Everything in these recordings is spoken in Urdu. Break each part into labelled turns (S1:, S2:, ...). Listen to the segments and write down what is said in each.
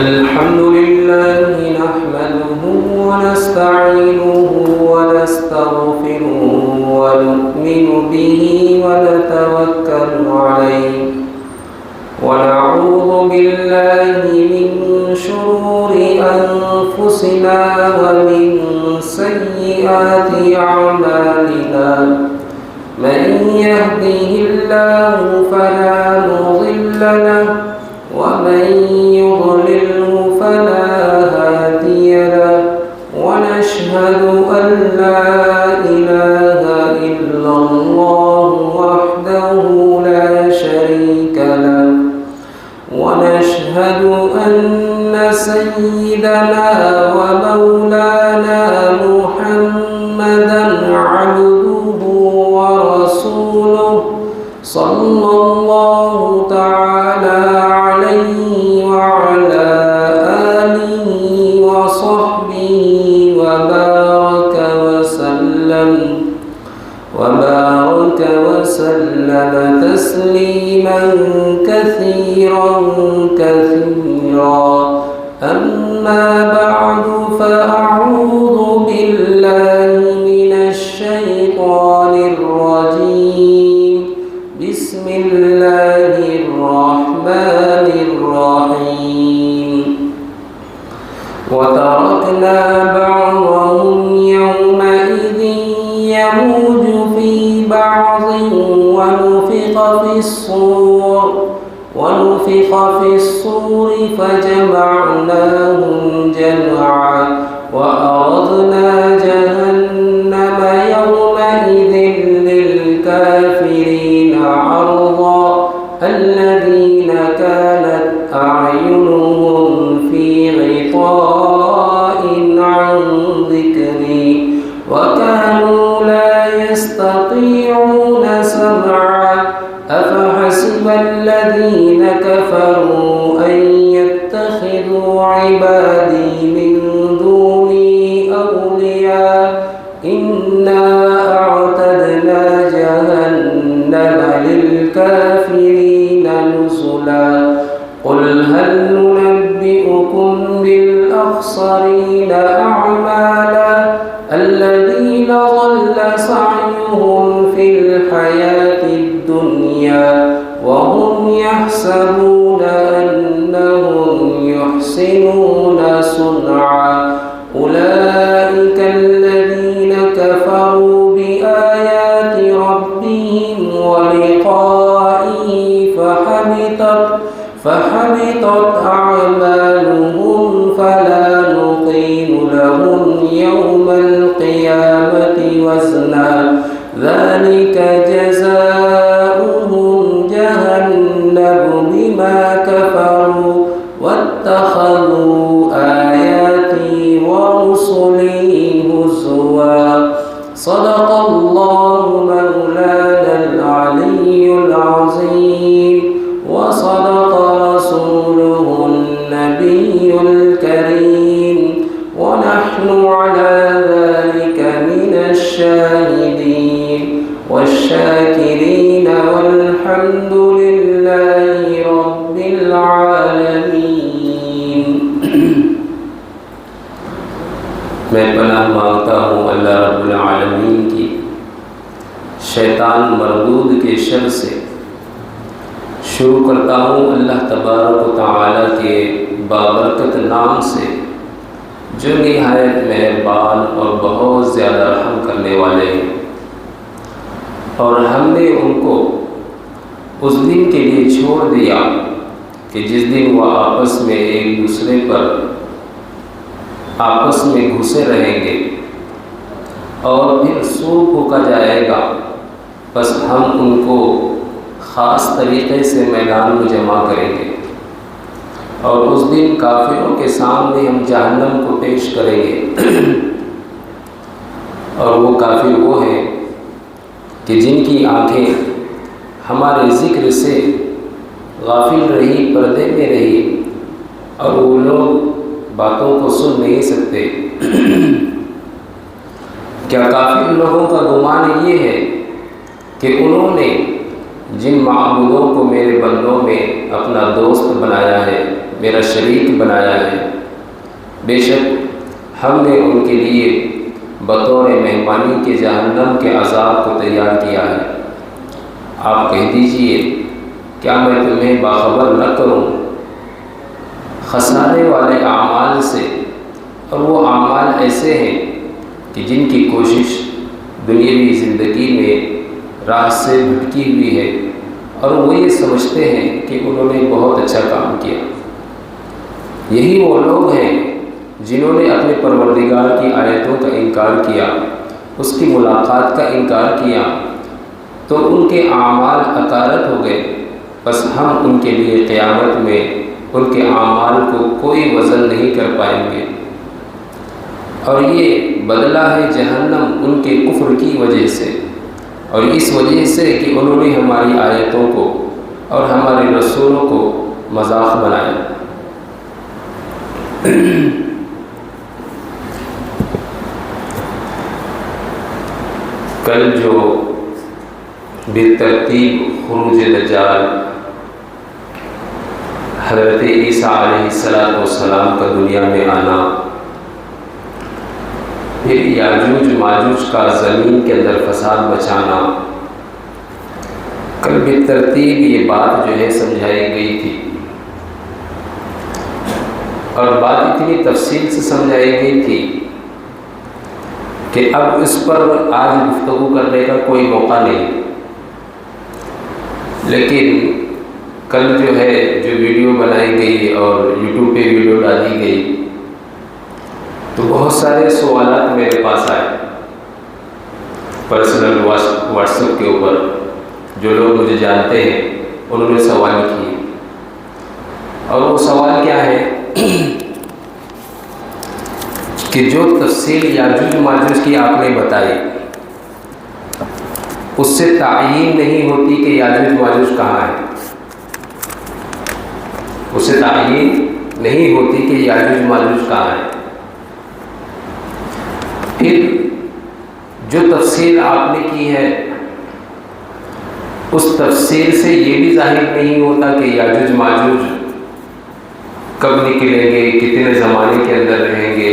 S1: الحمد لله نحمده ونستعينه ونستغفره ونؤمن به ونتوكل عليه ونعوذ بالله من شرور أنفسنا ومن سيئات أعمالنا من يهده الله فلا مضل له ومن يضلله فلا هادي له ونشهد أن لا إله إلا الله وحده لا شريك له ونشهد أن سيدنا ومولانا محمدا عبده ورسوله صلى الله تعالى عليه وعلى آله وصحبه وبارك وسلم تسليما كثيرا أما بعد فأعوذ بالله من الشيطان الرجيم بسم الله الرحمن الرحيم وتركنا بعضهم يومئذ يموج في بعض ونفخ في الصور فجمعناهم جمعا وأعرضنا جهنم يومئذ للكافرين عرضا الذين كانت أعينهم في غطاء عن ذكري وكانوا لا يستطيعون سمعا أفحسب الذين كفروا أن يتخذوا عبادي من دوني أولياء إنا أعتدنا جهنم للكافرين نزلا قل هل ننبئكم بالأخسرين أعمالا الذين ضل سعيهم في الحياة الدنيا وهم يحسبون أنهم يحسنون صنعا أولئك الذين كفروا بآيات ربهم ولقائه فحبطت أعمالهم فلا نقيم لهم يوم القيامة وزنا ذلك جزاؤهم جهنم بما كفروا واتخذوا آياتي ورسلي هزوا صدق الله مولانا العلي العظيم وصدق رسوله النبي الكريم ونحن على ذلك من الشاهدين والشاكرين والحمد لله رب العالمين میں پناہ مانگتا ہوں اللہ رب العالمین کی شیطان مردود کے شر سے۔ شروع کرتا ہوں اللہ تبارک و تعالیٰ کے بابرکت نام سے جو نہایت مہربان اور بہت زیادہ رحم کرنے والے ہیں، اور ہم نے ان کو اس دن کے لیے چھوڑ دیا کہ جس دن وہ آپس میں ایک دوسرے پر آپس میں گھسے رہیں گے اور پھر سو پھونکا جائے گا، بس ہم ان کو خاص طریقے سے میدان میں جمع کریں گے، اور اس دن کافروں کے سامنے ہم جہنم کو پیش کریں گے، اور وہ کافر وہ ہیں کہ جن کی آنکھیں ہمارے ذکر سے غافل رہی، پردے میں رہی، اور وہ لوگ باتوں کو سن نہیں سکتے۔ کیا کافر لوگوں کا گمان یہ ہے کہ انہوں نے جن معبودوں کو میرے بندوں میں اپنا دوست بنایا ہے میرا شریک بنایا ہے، بے شک ہم نے ان کے لیے بطور مہمانی کے جہنم کے عذاب کو تیار کیا ہے۔ آپ کہہ دیجئے کیا میں تمہیں باخبر نہ کروں خسارے والے اعمال سے؟ اور وہ اعمال ایسے ہیں کہ جن کی کوشش دنیاوی زندگی میں راہ سے بھٹکی ہوئی ہے، اور وہ یہ سمجھتے ہیں کہ انہوں نے بہت اچھا کام کیا۔ یہی وہ لوگ ہیں جنہوں نے اپنے پروردگار کی آیتوں کا انکار کیا، اس کی ملاقات کا انکار کیا، تو ان کے اعمال عکارت ہو گئے۔ بس ہم ان کے لیے قیامت میں ان کے اعمال کو کوئی وزن نہیں کر پائیں گے، اور یہ بدلہ ہے جہنم ان کے کفر کی وجہ سے، اور اس وجہ سے کہ انہوں نے ہماری آیتوں کو اور ہمارے رسولوں کو مذاق بنایا۔ کل جو بالترتیب خروج دجال، حضرت عیسیٰ علیہ السلام کا دنیا میں آنا، پھر یاجوج ماجوج کا زمین کے اندر فساد مچانا، کل بالترتیب یہ بات جو ہے سمجھائی گئی تھی، اور بات اتنی تفصیل سے سمجھائی گئی تھی کہ اب اس پر آج گفتگو کرنے کا کوئی موقع نہیں۔ لیکن کل جو ہے جو ویڈیو بنائی گئی اور یوٹیوب پہ ویڈیو ڈالی گئی تو بہت سارے سوالات میرے پاس آئے پرسنل واٹس ایپ کے اوپر۔ جو لوگ مجھے جانتے ہیں انہوں نے سوال کیے، اور وہ سوال کیا ہے کہ جو تفصیل یاجوج ماجوج کی آپ نے بتائی اس سے تعیین نہیں ہوتی کہ یاجوج ماجوج کہاں ہے، اس سے تعیین نہیں ہوتی کہ یاجوج ماجوج کہاں ہے۔ پھر جو تفسیر آپ نے کی ہے اس تفسیر سے یہ بھی ظاہر نہیں ہوتا کہ یاجوج ماجوج کب نکلیں گے، کتنے زمانے کے اندر رہیں گے۔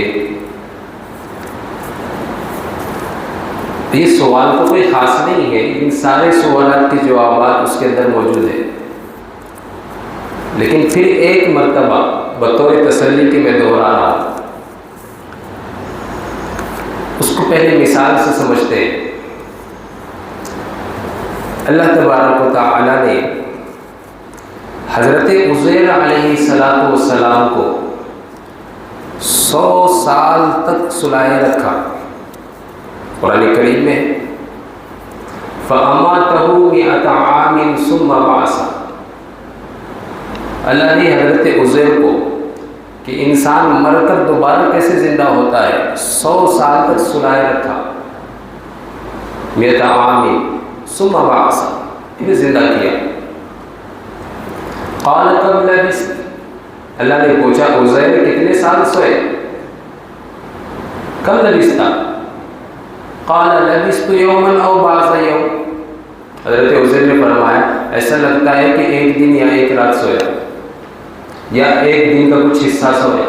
S1: یہ سوال تو کوئی خاص نہیں ہے، ان سارے سوالات کے جوابات اس کے اندر موجود ہیں، لیکن پھر ایک مرتبہ بطور تسلی کے میں دوہرا رہا ہوں، اس کو پہلے مثال سے سمجھتے ہیں۔ اللہ تبارک و تعالی نے حضرت عزیر علیہ السلام کو 100 سال تک سلائے رکھا، قرآن کریم میں فَأَمَاتَهُ مِئَةَ عَامٍ ثُمَّ بَعَثَهُ۔ اللہ نے حضرت عزیر کو کہ انسان مر کر دوبارہ کیسے زندہ ہوتا ہے 100 سال تک سلائے رکھا، مِئَةَ عَامٍ ثُمَّ بَعَثَهُ، پھر زندہ کیا۔ قال کم لبثت، اللہ نے پوچھا عزیر کتنے سال سوئے، کم لبثت، قال لبثت یوما او بعض یوم، حضرت عزیر نے فرمایا ایسا لگتا ہے کہ ایک دن یا ایک رات سویا، یا ایک دن کا کچھ حصہ سویا۔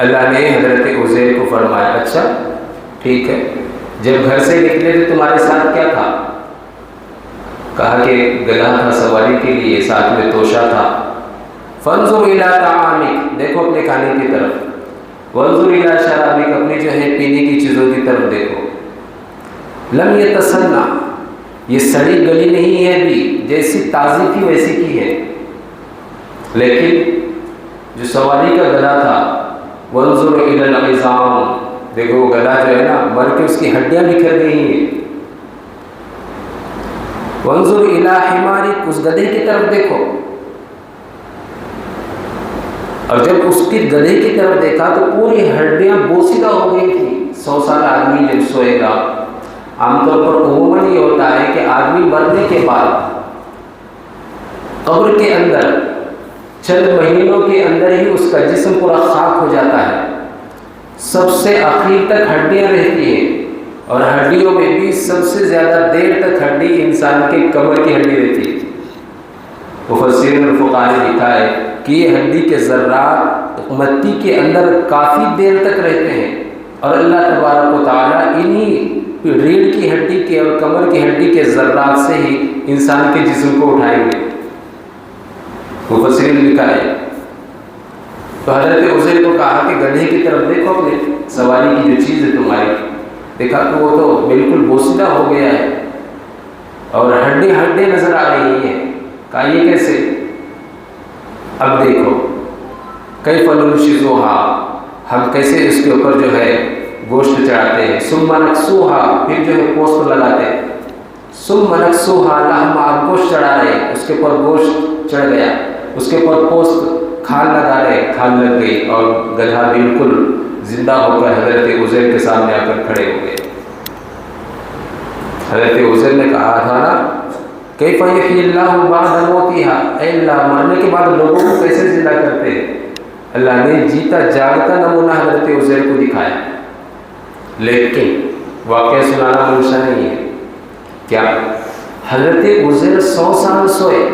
S1: اللہ نے حضرت عزیر کو فرمایا اچھا ٹھیک ہے، جب گھر سے نکلے تو تمہارے ساتھ کیا تھا؟ کہا کہ گدھا تھا سواری کے لیے، ساتھ میں توشہ تھا۔ فانظر الی طعامک، دیکھو اپنے کھانے کی طرف، وانظر الی شرابک، اپنی جو ہے پینے کی چیزوں کی طرف دیکھو۔ لم یتسنہ، یہ سڑی گلی نہیں ہے ابھی، جیسی تازی تھی ویسی کی ہے، لیکن جو سواری کا گدھا تھا وانظر الی العظام، دیکھو وہ گدھا جو ہے نا مر کے اس کی ہڈیاں بکھر گئی ہیں۔ وانظر الی حمارک، اس گدھے کی طرف دیکھو، اور جب اس کی گدھے کی طرف دیکھا تو پوری ہڈیاں بوسیدہ ہو گئی تھی۔ 100 سال آدمی جب سوئے گا، عام طور پر عموماً یہ ہوتا ہے کہ آدمی مرنے کے بعد قبر کے اندر چند مہینوں کے اندر ہی اس کا جسم پورا خاک ہو جاتا ہے، سب سے آخر تک ہڈیاں رہتی ہیں، اور ہڈیوں میں بھی سب سے زیادہ دیر تک ہڈی انسان کے کمر کی ہڈی رہتی ہے۔ مفسرین اور فقہاء نے لکھا ہے کہ یہ ہڈی کے ذرات مٹی کے اندر کافی دیر تک رہتے ہیں، اور اللہ تبارک و تعالیٰ انہی ریڑھ کی ہڈی کے اور کمر کی ہڈی کے ذرات سے ہی انسان کے جسم کو اٹھائیں گے۔ مفسرین نے لکھا ہے۔ تو حضرت عزیر کو کہا کہ گدھے کی طرف دیکھو، اپنے سواری کی جو چیز ہے تمہاری، دیکھا کہ وہ تو بالکل بوسیدہ ہو گیا ہے اور ہڈے نظر آ رہی ہیں۔ کہا یہ کیسے؟ اب دیکھو کیف ننشزھا، ہم کیسے اس کے اوپر جو ہے گوشت چڑھاتے ہیں، ثم نکسوھا، پھر جو ہے پوست لگاتے ہیں، ثم نکسوھا لحم، آپ گوشت چڑھا رہے ہیں، اس کے اوپر گوشت چڑھ گیا، اس کے اوپر پوست کھال لگا رہے، کھال لگ گئی، اور گدھا بالکل زندہ ہو کر حضرت عزیر کے سامنے آ کر کھڑے ہو گئے۔ حضرت عزیر نے کہا تھا نا کیف یحیی اللہ بعد موتھا، اے اللہ مرنے کے بعد لوگوں کو کیسے زندہ کرتے ہیں؟ اللہ نے جیتا جاگتا نمونہ حضرت عزیر کو دکھایا، لیکن واقعہ سنانا منشا نہیں ہے۔ کیا حضرت عزیر 100 سال سوئے،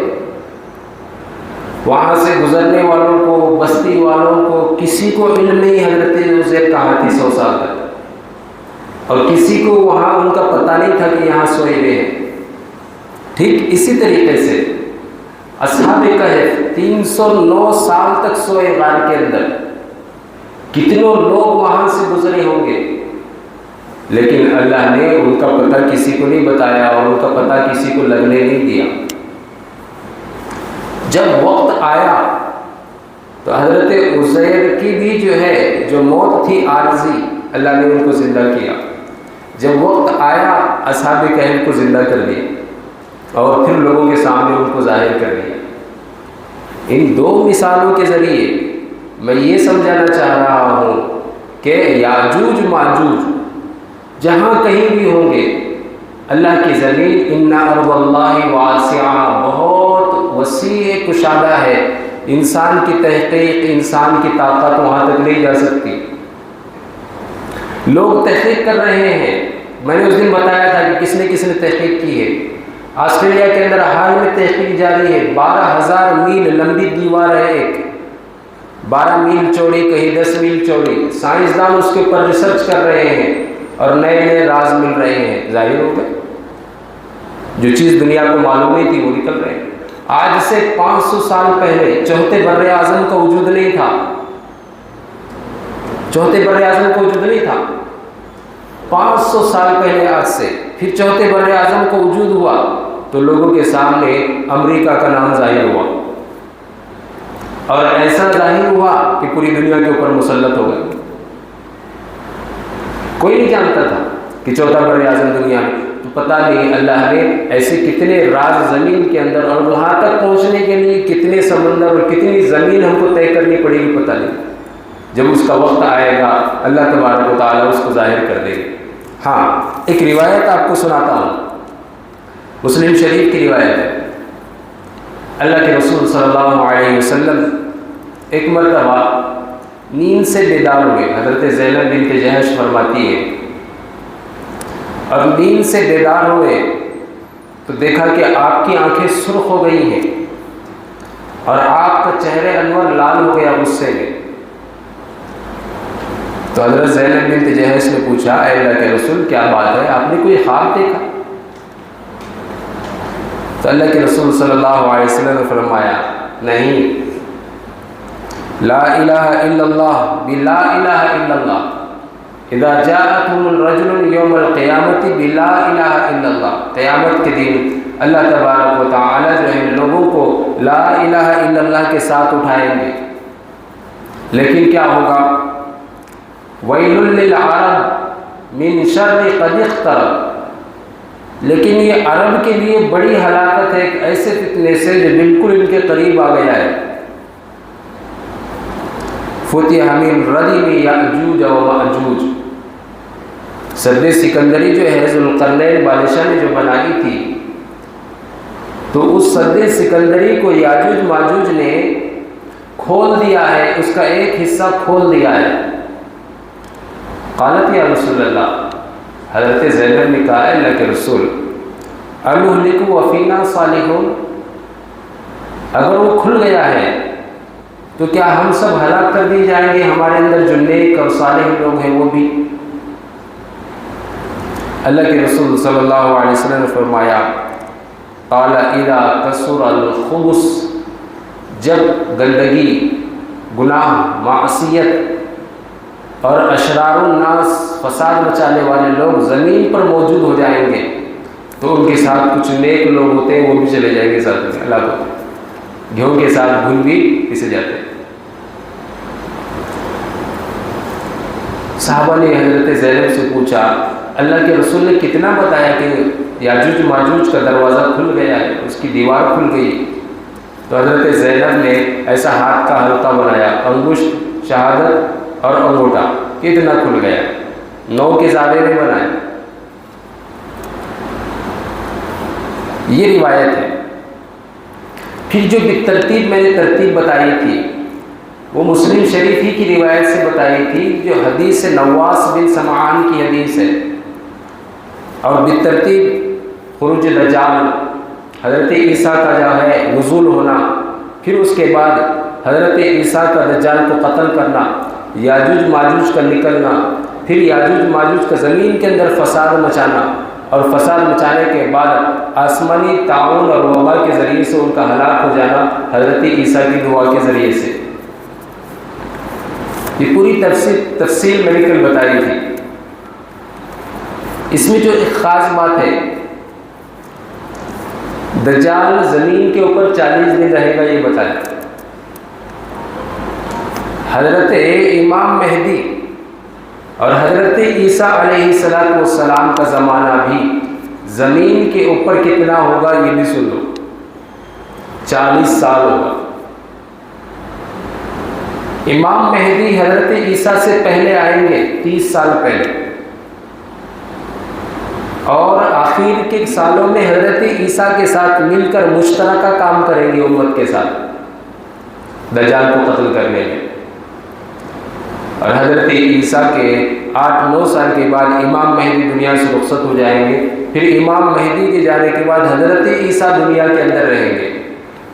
S1: وہاں سے گزرنے والوں کو، بستی والوں کو، کسی کو علم نہیں حضرت عزیر کہاں تھی 100 سال تک، اور کسی کو وہاں ان کا پتہ نہیں تھا کہ یہاں سوئے ہوئے ہیں۔ ٹھیک اسی طریقے سے اصحاب کہف 309 سال تک سوئے غار کے اندر، کتنوں لوگ وہاں سے گزرے ہوں گے، لیکن اللہ نے ان کا پتہ کسی کو نہیں بتایا اور ان کا پتہ کسی کو لگنے نہیں دیا۔ جب وقت آیا تو حضرت عزیر کی بھی جو ہے جو موت تھی عارضی، اللہ نے ان کو زندہ کیا۔ جب وقت آیا اصحاب کہف کو زندہ کر دیا اور پھر لوگوں کے سامنے ان کو ظاہر کر دیا۔ ان دو مثالوں کے ذریعے میں یہ سمجھانا چاہ رہا ہوں کہ یاجوج ماجوج جہاں کہیں بھی ہوں گے، اللہ کی زمین ان ارض اللہ واسعہ، بہت وسیع کشادہ ہے، انسان کی تحقیق، انسان کی طاقت وہاں تک نہیں جا سکتی۔ لوگ تحقیق کر رہے ہیں، میں نے اس دن بتایا تھا کہ کس نے تحقیق کی ہے۔ آسٹریلیا کے اندر حال میں تحقیق جاری ہے، 12,000 میل لمبی دیوار ہے، ایک 12 میل چوڑی، کہیں 10 میل چوڑی۔ سائنسدان اس کے اوپر ریسرچ کر رہے ہیں اور نئے نئے راز مل رہے ہیں، ظاہر ہو گئے، جو چیز دنیا کو معلوم نہیں تھی وہ نکل رہے ہیں۔ آج سے 500 سال پہلے چوتھے بر اعظم کا وجود نہیں تھا، چوتھے بر اعظم کا وجود نہیں تھا 500 سال پہلے آج سے، پھر چوتھے بر اعظم کا وجود ہوا تو لوگوں کے سامنے امریکہ کا نام ظاہر ہوا، اور ایسا ظاہر ہوا کہ پوری دنیا کے اوپر مسلط ہو گئے۔ کوئی نہیں جانتا تھا کہ چوتھا بر اعظم دنیا میں، تو پتہ نہیں اللہ نے ایسے کتنے راز زمین کے اندر، اور وہاں تک پہنچنے کے لیے کتنے سمندر اور کتنی زمین ہم کو طے کرنی پڑے گی، پتہ نہیں۔ جب اس کا وقت آئے گا اللہ تبارک و تعالیٰ اس کو ظاہر کر دے گا۔ ہاں ایک روایت آپ کو سناتا ہوں، مسلم شریف کی روایت ہے۔ اللہ کے رسول صلی اللہ علیہ وسلم ایک مرتبہ نیند سے بیدار ہوئے، حضرت زینب بنت جحش فرماتی ہے، اور نیند سے بیدار ہوئے تو دیکھا کہ آپ کی آنکھیں سرخ ہو گئی ہیں اور آپ کا چہرہ انور لال ہو گیا غصے میں۔ تو حضرت زینب بنت جحش نے پوچھا، اے اللہ کے رسول کیا بات ہے، آپ نے کوئی خواب دیکھا؟ تو اللہ کے رسول صلی اللہ علیہ وسلم نے فرمایا، نہیں، لا الہ الا اللہ بلا الہ الا اللہ، اذا جاءتهم الرجل یوم القیامت بلا الہ الا اللہ، قیامت کے دن اللہ تبارک و تعالی جو ہے لوگوں کو لا الہ الا اللہ کے ساتھ اٹھائیں گے، لیکن کیا ہوگا؟ ویل للعرب من شر قد اقترب، لیکن یہ عرب کے لیے بڑی ہلاکت ہے ایک ایسے فتنے سے جو بالکل ان کے قریب آ گیا ہے۔ فتح من ردم یأجوج و مأجوج، سد سکندری جو ہے ذوالقرنین بادشاہ نے جو بنائی تھی، تو اس سد سکندری کو یاجوج ماجوج نے کھول دیا ہے، اس کا ایک حصہ کھول دیا ہے۔ قالت یا رسول اللہ، حضرت زینب نے کہا، اللہ کے رسول، انہلک وفینا صالحون، اگر وہ کھل گیا ہے تو کیا ہم سب ہلاک کر دیے جائیں گے؟ ہمارے اندر جو نیک اور صالح لوگ ہیں وہ بھی؟ اللہ کے رسول صلی اللہ علیہ وسلم نے فرمایا قال اذا کثر الخبث، جب گندگی، گناہ، معصیت اور اشرار الناس، فساد مچانے والے لوگ زمین پر موجود ہو جائیں گے تو ان کے ساتھ کچھ نیک لوگ ہوتے ہیں وہ بھی چلے جائیں گے ساتھ میں، اللہ کو گیہوں کے ساتھ گھل بھی پسے جاتے ہیں۔ صحابہ نے حضرت زینب سے پوچھا اللہ کے رسول نے کتنا بتایا کہ یاجوج ماجوج کا دروازہ کھل گیا ہے، اس کی دیوار کھل گئی؟ تو حضرت زینب نے ایسا ہاتھ کا حلقہ بنایا، انگشت، شہادت اور انگوٹھا، کتنا کھل گیا، 9 کے زیادہ نہیں بنائے۔ یہ روایت ہے۔ پھر جو بالترتیب میں نے ترتیب بتائی تھی وہ مسلم شریف ہی کی روایت سے بتائی تھی، جو حدیث نواس بن سمعان کی حدیث ہے، اور بالترتیب خروج دجال، حضرت عیسیٰ کا جو ہے نزول ہونا، پھر اس کے بعد حضرت عیسیٰ کا دجال کو قتل کرنا، یاجوج ماجوج کا نکلنا، پھر یاجوج ماجوج کا زمین کے اندر فساد مچانا، اور فساد مچانے کے بعد آسمانی تعاون اور وبا کے ذریعے سے ان کا ہلاک ہو جانا حضرت عیسیٰ کی دعا کے ذریعے سے۔ یہ پوری تفصیل میں نے کل بتائی تھی۔ اس میں جو ایک خاص بات ہے، دجال زمین کے اوپر 40 دن رہے گا، یہ بتایا۔ حضرت امام مہدی اور حضرت عیسیٰ علیہ السلام کا زمانہ بھی زمین کے اوپر کتنا ہوگا یہ بھی سن لو، 40 سال ہوگا۔ امام مہدی حضرت عیسیٰ سے پہلے آئیں گے، 30 سال پہلے، اور آخر کے سالوں میں حضرت عیسیٰ کے ساتھ مل کر مشترکہ کام کریں گے امت کے ساتھ دجال کو قتل کرنے میں۔ اور حضرت عیسیٰ کے 8-9 سال کے بعد امام مہدی دنیا سے رخصت ہو جائیں گے، پھر امام مہدی کے جانے کے بعد حضرت عیسیٰ دنیا کے اندر رہیں گے۔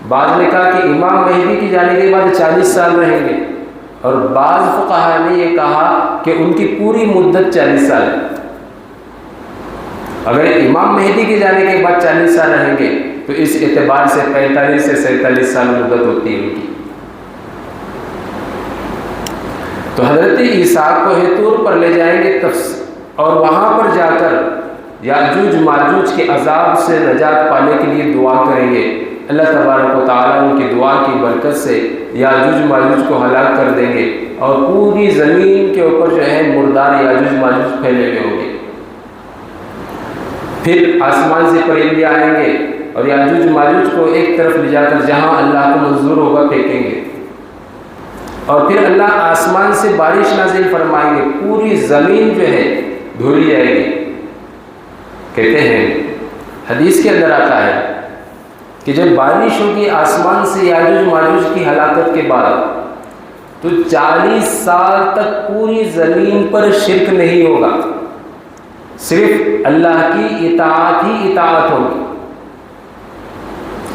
S1: بعض نے کہا کہ امام مہدی کے جانے کے بعد 40 سال رہیں گے، اور بعض فقہاء نے یہ کہا کہ ان کی پوری مدت 40 سال ہے۔ اگر امام مہدی کے جانے کے بعد 40 سال رہیں گے تو اس اعتبار سے 45 سے 47 سال مدت ہوتی ہے ان کی۔ تو حضرت عیسیٰ کو طور پر لے جائیں گے اور وہاں پر جا کر یاجوج ماجوج کے عذاب سے نجات پانے کے لیے دعا کریں گے۔ اللہ تبارک و تعالیٰ ان کی دعا کی برکت سے یاجوج ماجوج کو ہلاک کر دیں گے، اور پوری زمین کے اوپر جو ہے مردار یاجوج ماجوج پھیلے ہوئے ہوں گے۔ پھر آسمان سے پرندے آئیں گے اور یاجوج ماجوج کو ایک طرف لے جا کر جہاں اللہ کو منظور ہوگا پھینکیں گے، اور پھر اللہ آسمان سے بارش نازل فرمائیں گے، پوری زمین جو ہے دھوئی جائے گی۔ کہتے ہیں حدیث کے اندر آتا ہے کہ جب بارش ہوگی آسمان سے یاجوج ماجوج کی ہلاکت کے بعد تو 40 سال تک پوری زمین پر شرک نہیں ہوگا، صرف اللہ کی اطاعت ہی اطاعت ہوگی،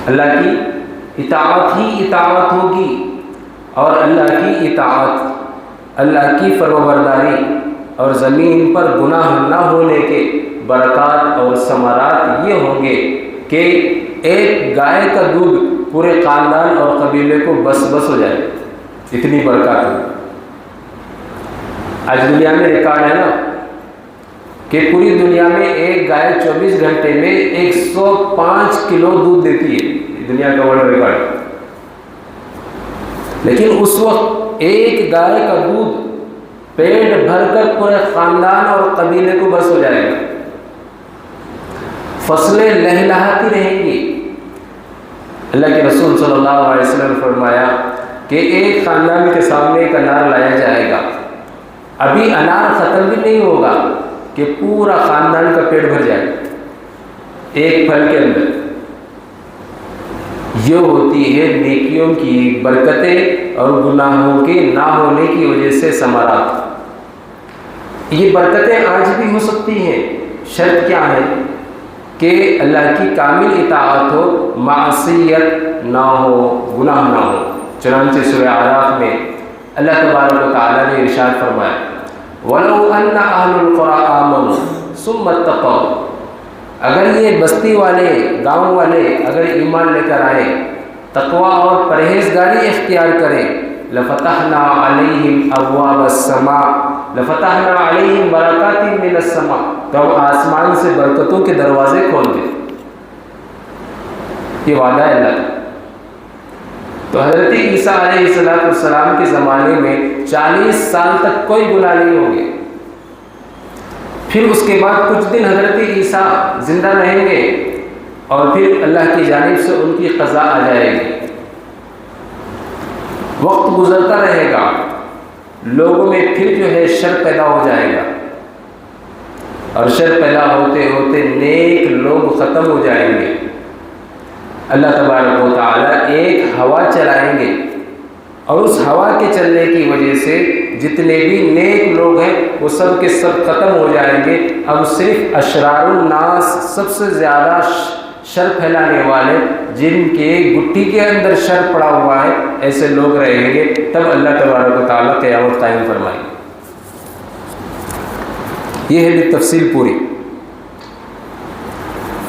S1: اللہ کی اطاعت ہی اطاعت ہوگی، اور اللہ کی اطاعت، اللہ کی فرمانبرداری اور زمین پر گناہ نہ ہونے کے برکات اور ثمرات یہ ہوں گے کہ ایک گائے کا دودھ پورے خاندان اور قبیلے کو بس ہو جائے، اتنی برکات ہو۔ آج دنیا میں ریکارڈ ہے نا کہ پوری دنیا میں ایک گائے 24 گھنٹے میں 105 کلو دودھ دیتی ہے، دنیا کا ورلڈ ریکارڈ۔ لیکن اس وقت ایک گائے کا دودھ پیٹ بھر کر پورے خاندان اور قبیلے کو بس ہو جائے گا، فصلیں لہلہاتی رہیں گی۔ اللہ کے رسول صلی اللہ علیہ وسلم نے فرمایا کہ ایک خاندان کے سامنے ایک انار لایا جائے گا، ابھی انار ختم بھی نہیں ہوگا کہ پورا خاندان کا پیٹ بھر جائے ایک پھل کے اندر۔ یہ ہوتی ہے نیکیوں کی برکتیں اور گناہوں کے نہ ہونے کی وجہ سے ثمرات۔ یہ برکتیں آج بھی ہو سکتی ہیں، شرط کیا ہے کہ اللہ کی کامل اطاعت ہو، معصیت نہ ہو، گناہ نہ ہو۔ چنانچہ سورہ اعراف میں اللہ تبارک و تعالیٰ نے ارشاد فرمایا وَلَوْ أَنَّ أَهْلُ الْقُرَىٰ آمَنُوا ثُمَّ اتَّقَوْا، اگر یہ بستی والے، گاؤں والے اگر ایمان لے کر آئے، تقویٰ اور پرہیزگاری اختیار کریں، لَفَتَحْنَا عَلَيْهِمْ أَبْوَابَ السَّمَاءِ لَفَتَحْنَا عَلَيْهِمْ بَرَكَاتٍ مِّنَ السَّمَاءِ، تو ہم آسمان سے برکتوں کے دروازے کھول دیں۔ یہ وعدہ ہے اللہ کا۔ تو حضرت عیسیٰ علیہ السلام کے زمانے میں 40 سال تک کوئی گناہ نہیں ہوں گے، پھر اس کے بعد کچھ دن حضرت عیسیٰ زندہ رہیں گے اور پھر اللہ کی جانب سے ان کی قضا آ جائے گی۔ وقت گزرتا رہے گا، لوگوں میں پھر جو ہے شر پیدا ہو جائے گا، اور شر پیدا ہوتے ہوتے نیک لوگ ختم ہو جائیں گے۔ اللہ تبارک و تعالیٰ ایک ہوا چلائیں گے، اور اس ہوا کے چلنے کی وجہ سے جتنے بھی نیک لوگ ہیں وہ سب کے سب ختم ہو جائیں گے۔ اب صرف اشرار الناس، سب سے زیادہ شر پھیلانے والے، جن کے گٹھی کے اندر شر پڑا ہوا ہے، ایسے لوگ رہیں گے۔ تب اللہ تبارک و تعالیٰ قیامت قائم فرمائے گی۔ یہ ہے تفصیل پوری۔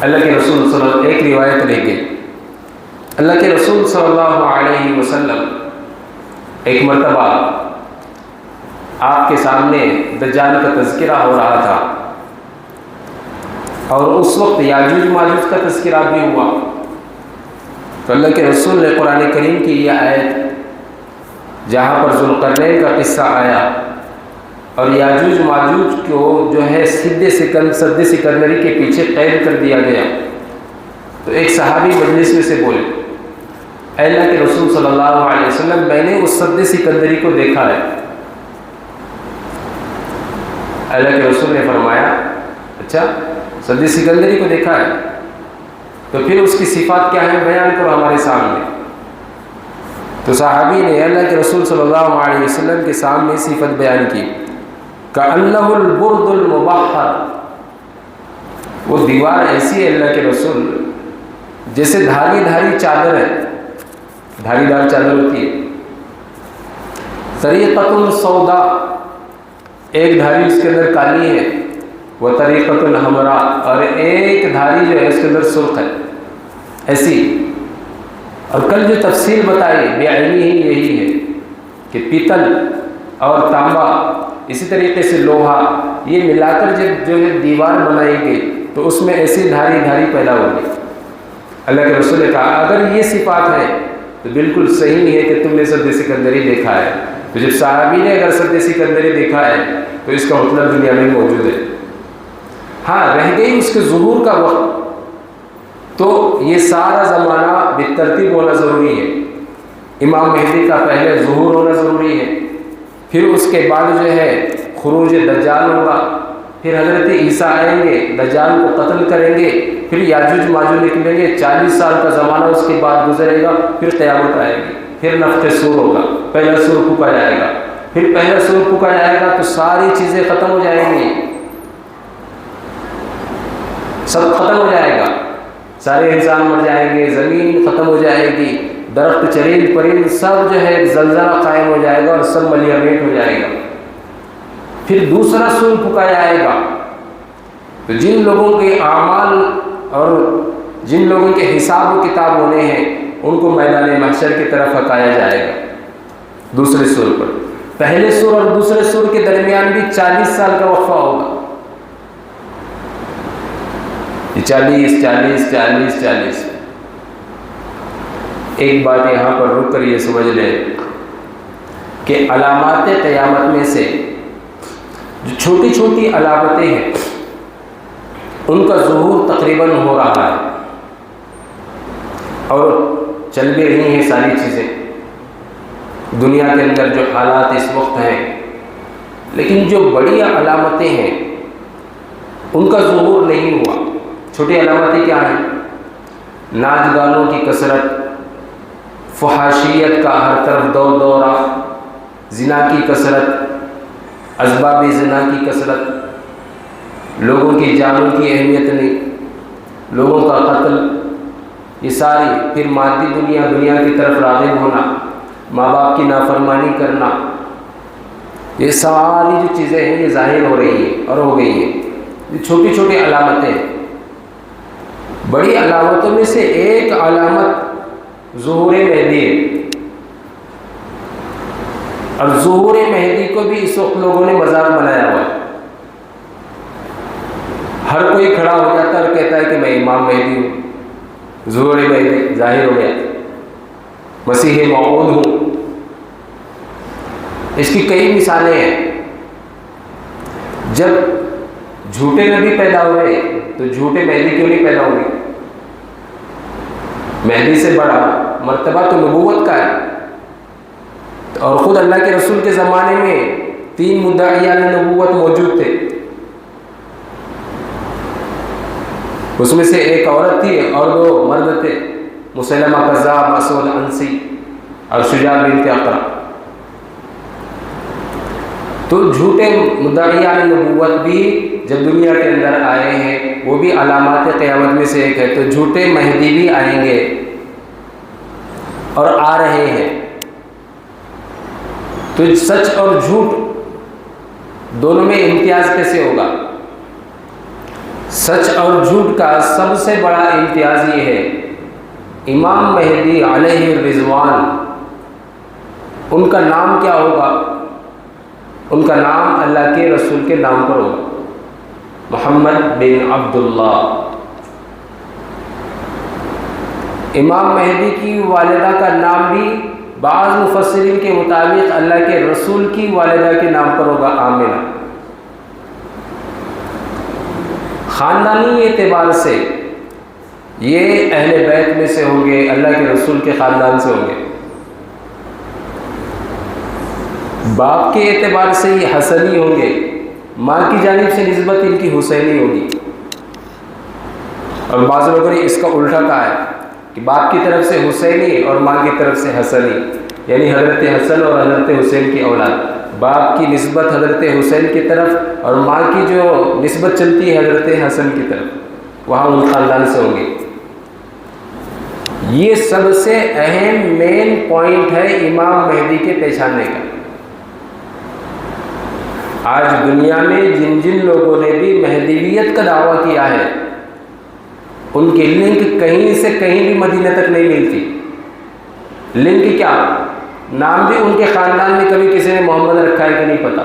S1: اللہ کے رسول صلی اللہ علیہ وسلم، ایک روایت لے کے اللہ کے رسول صلی اللہ علیہ وسلم ایک مرتبہ آپ کے سامنے دجال کا تذکرہ ہو رہا تھا، اور اس وقت یاجوج ماجوج کا تذکرہ بھی ہوا، تو اللہ کے رسول نے قرآن کریم کی یہ آیت جہاں پر ذوالقرنین کا قصہ آیا اور یاجوج ماجوج کو جو ہے سد سکندری کے پیچھے قید کر دیا گیا، تو ایک صحابی مجلس میں سے بولے اے اللہ کے رسول صلی اللہ علیہ وسلم، میں نے اس سد سکندری کو دیکھا ہے۔ اللہ کے رسول نے فرمایا اچھا سد سکندری کو دیکھا ہے، تو پھر اس کی صفات کیا ہے بیان کرو ہمارے سامنے۔ تو صحابی نے اللہ کے رسول صلی اللہ علیہ وسلم کے سامنے صفت بیان کی، کأنہ البرد المبحر، وہ دیوار ایسی ہے اللہ کے رسول جیسے دھاری چادر ہے، دھاری دار چادر ہوتی ہے۔ طریقۃ سودا، ایک دھاری اس کے اندر کالی ہے، وہ طریقۃ الحمراء، اور ایک دھاری جو ہے اس کے اندر سرخ ہے، ایسی۔ اور کل جو تفصیل بتائی بے عینی ہی یہی ہے کہ پیتل اور تانبا، اسی طریقے سے لوہا، یہ ملا کر جب جو ہے دیوار بنائی گئی تو اس میں ایسی دھاری پیدا ہوگی۔ اللہ کے رسول نے کہا اگر یہ صفات ہے تو بالکل صحیح ہے کہ تم نے سد سکندری دیکھا ہے۔ تو جب صحابی نے اگر سد سکندری دیکھا ہے تو اس کا مطلب دنیا میں موجود ہے۔ ہاں رہ گئی اس کے ظہور کا وقت، تو یہ سارا زمانہ بالترتیب ہونا ضروری ہے۔ امام مہدی کا پہلے ظہور ہونا ضروری ہے، پھر اس کے بعد جو ہے خروج دجال ہوگا، پھر حضرت عیسیٰ آئیں گے، دجال کو قتل کریں گے، پھر یاجوج ماجوج نکلیں گے، 40 سال کا زمانہ اس کے بعد گزرے گا، پھر قیامت آئے گی، پھر نفخ سور ہوگا، پہلا سور پھونکا جائے گا، پھر پہلا سور پھونکا جائے گا تو ساری چیزیں ختم ہو جائیں گی، سب ختم ہو جائے گا، سارے انسان مر جائیں گے، زمین ختم ہو جائے گی، درخت چرند پرند سب جو ہے زلزلہ قائم ہو جائے گا اور سب ملیامیٹ ہو جائے گا۔ پھر دوسرا سور پھونکا جائے گا، تو جن لوگوں کے اعمال اور جن لوگوں کے حساب و کتاب ہونے ہیں ان کو میدان محشر کی طرف ہٹایا جائے گا دوسرے سور پر۔ پہلے سور اور دوسرے سور کے درمیان بھی 40 سال کا وقفہ ہوگا، 40۔ ایک بات یہاں پر رک کر یہ سمجھ لیں کہ علامات قیامت میں سے جو چھوٹی چھوٹی علامتیں ہیں ان کا ظہور تقریباً ہو رہا ہے اور چل بھی رہی ہیں ساری چیزیں دنیا کے اندر جو حالات اس وقت ہیں، لیکن جو بڑی علامتیں ہیں ان کا ظہور نہیں ہوا۔ چھوٹی علامتیں کیا ہیں؟ ناچ گانوں کی کثرت، فحاشیت کا ہر طرف دورہ، زنا کی کثرت، اسباب زنا کی کثرت، لوگوں کی جانوں کی اہمیت نہیں، لوگوں کا قتل، یہ ساری، پھر مادی دنیا کی طرف راغب ہونا، ماں باپ کی نافرمانی کرنا، یہ ساری جو چیزیں ہیں یہ ظاہر ہو رہی ہیں اور ہو گئی ہیں۔ یہ چھوٹی چھوٹی علامتیں، بڑی علامتوں میں سے ایک علامت ظہور مہدی ہے، اور ظہور مہدی کو بھی اس وقت لوگوں نے مذاق بنایا ہوا ہے۔ ہر کوئی کھڑا ہو جاتا ہے اور کہتا ہے کہ میں امام مہدی ہوں، ظہور مہدی ظاہر ہو گیا، مسیح موعود ہوں۔ اس کی کئی مثالیں ہیں۔ جب جھوٹے نبی پیدا ہوئے تو جھوٹے مہدی کیوں نہیں پیدا ہوئے؟ مہدی سے بڑا مرتبہ تو نبوت کا ہے، اور خود اللہ کے رسول کے زمانے میں 3 مدعیان نبوت موجود تھے۔ اس میں سے ایک عورت تھی اور 2 مرد تھے، مسیلمہ کذاب، مسعود عنسی اور شجاع بنت اقرع۔ تو جھوٹے مدعیان نبوت بھی جب دنیا کے اندر آئے ہیں، وہ بھی علامات قیامت میں سے ایک ہے۔ تو جھوٹے مہدی بھی آئیں گے اور آ رہے ہیں۔ تو سچ اور جھوٹ دونوں میں امتیاز کیسے ہوگا؟ سچ اور جھوٹ کا سب سے بڑا امتیاز یہ ہے، امام مہدی علیہ الرضوان، ان کا نام کیا ہوگا؟ ان کا نام اللہ کے رسول کے نام پر ہوگا، محمد بن عبداللہ۔ امام مہدی کی والدہ کا نام بھی بعض مفسرین کے مطابق اللہ کے رسول کی والدہ کے نام پر ہوگا، آمنہ۔ خاندانی اعتبار سے یہ اہل بیت میں سے ہوں گے، اللہ کے رسول کے خاندان سے ہوں گے۔ باپ کے اعتبار سے یہ حسنی ہوں گے، ماں کی جانب سے نسبت ان کی حسینی ہوگی۔ اور بعض لوگوں نے اس کا الٹا کہا ہے کہ باپ کی طرف سے حسینی اور ماں کی طرف سے حسنی، یعنی حضرت حسن اور حضرت حسین کی اولاد۔ باپ کی نسبت حضرت حسین کی طرف اور ماں کی جو نسبت چلتی ہے حضرت حسن کی طرف، وہاں ان خاندان سے ہوں گے۔ یہ سب سے اہم مین پوائنٹ ہے امام مہدی کے پہچاننے کا۔ آج دنیا میں جن لوگوں نے بھی مہدیویت کا دعویٰ کیا ہے، ان کی لنک کہیں سے کہیں بھی مدینہ تک نہیں ملتی۔ لنک کیا؟ نام بھی ان کے خاندان میں کبھی کسی نے محمد رکھا ہے کہ نہیں پتا،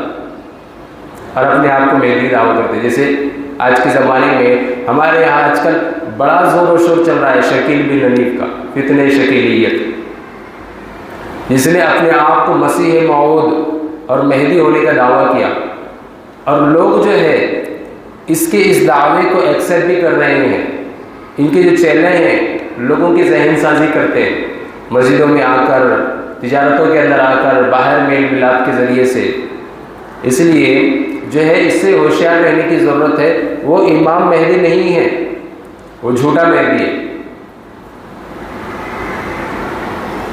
S1: اور اپنے آپ کو مہدی دعویٰ کرتے۔ جیسے آج کے زمانے میں ہمارے یہاں آج کل بڑا زور و شور چل رہا ہے شکیل بن حنیف کا، فتنہ شکیلیت، جس نے اپنے آپ کو مسیح موعود اور مہدی ہونے کا دعویٰ کیا، اور لوگ جو ہے اس دعوے کو ایکسیپٹ بھی کر رہے ہیں۔ ان کے جو چیلے ہیں لوگوں کی ذہن سازی کرتے ہیں، مسجدوں میں آ کر، تجارتوں کے اندر آ کر، باہر میل ملاپ کے ذریعے سے۔ اس لیے جو ہے اس سے ہوشیار رہنے کی ضرورت ہے۔ وہ امام مہدی نہیں ہے، وہ جھوٹا مہدی ہے،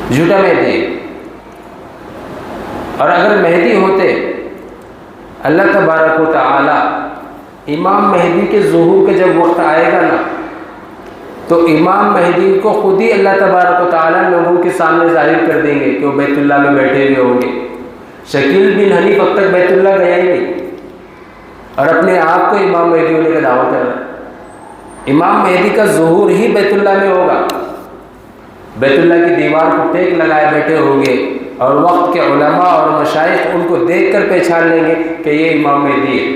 S1: جھوٹا مہدی ہے۔ اور اگر مہدی ہوتے، اللہ تبارک و تعالی امام مہدی کے ظہور کا جب وقت آئے گا نا، تو امام مہدی کو خود ہی اللہ تبارک و تعالی لوگوں کے سامنے ظاہر کر دیں گے کہ وہ بیت اللہ میں بیٹھے ہوئے ہوں گے۔ شکیل بن حنیف اب تک بیت اللہ گیا ہی نہیں، اور اپنے آپ کو امام مہدی ہونے کا دعویٰ کر رہا ہے۔ امام مہدی کا ظہور ہی بیت اللہ میں ہوگا، بیت اللہ کی دیوار کو ٹیک لگائے بیٹھے ہوں گے، اور وقت کے علماء اور مشائخ ان کو دیکھ کر پہچان لیں گے کہ یہ امام مہدی ہے۔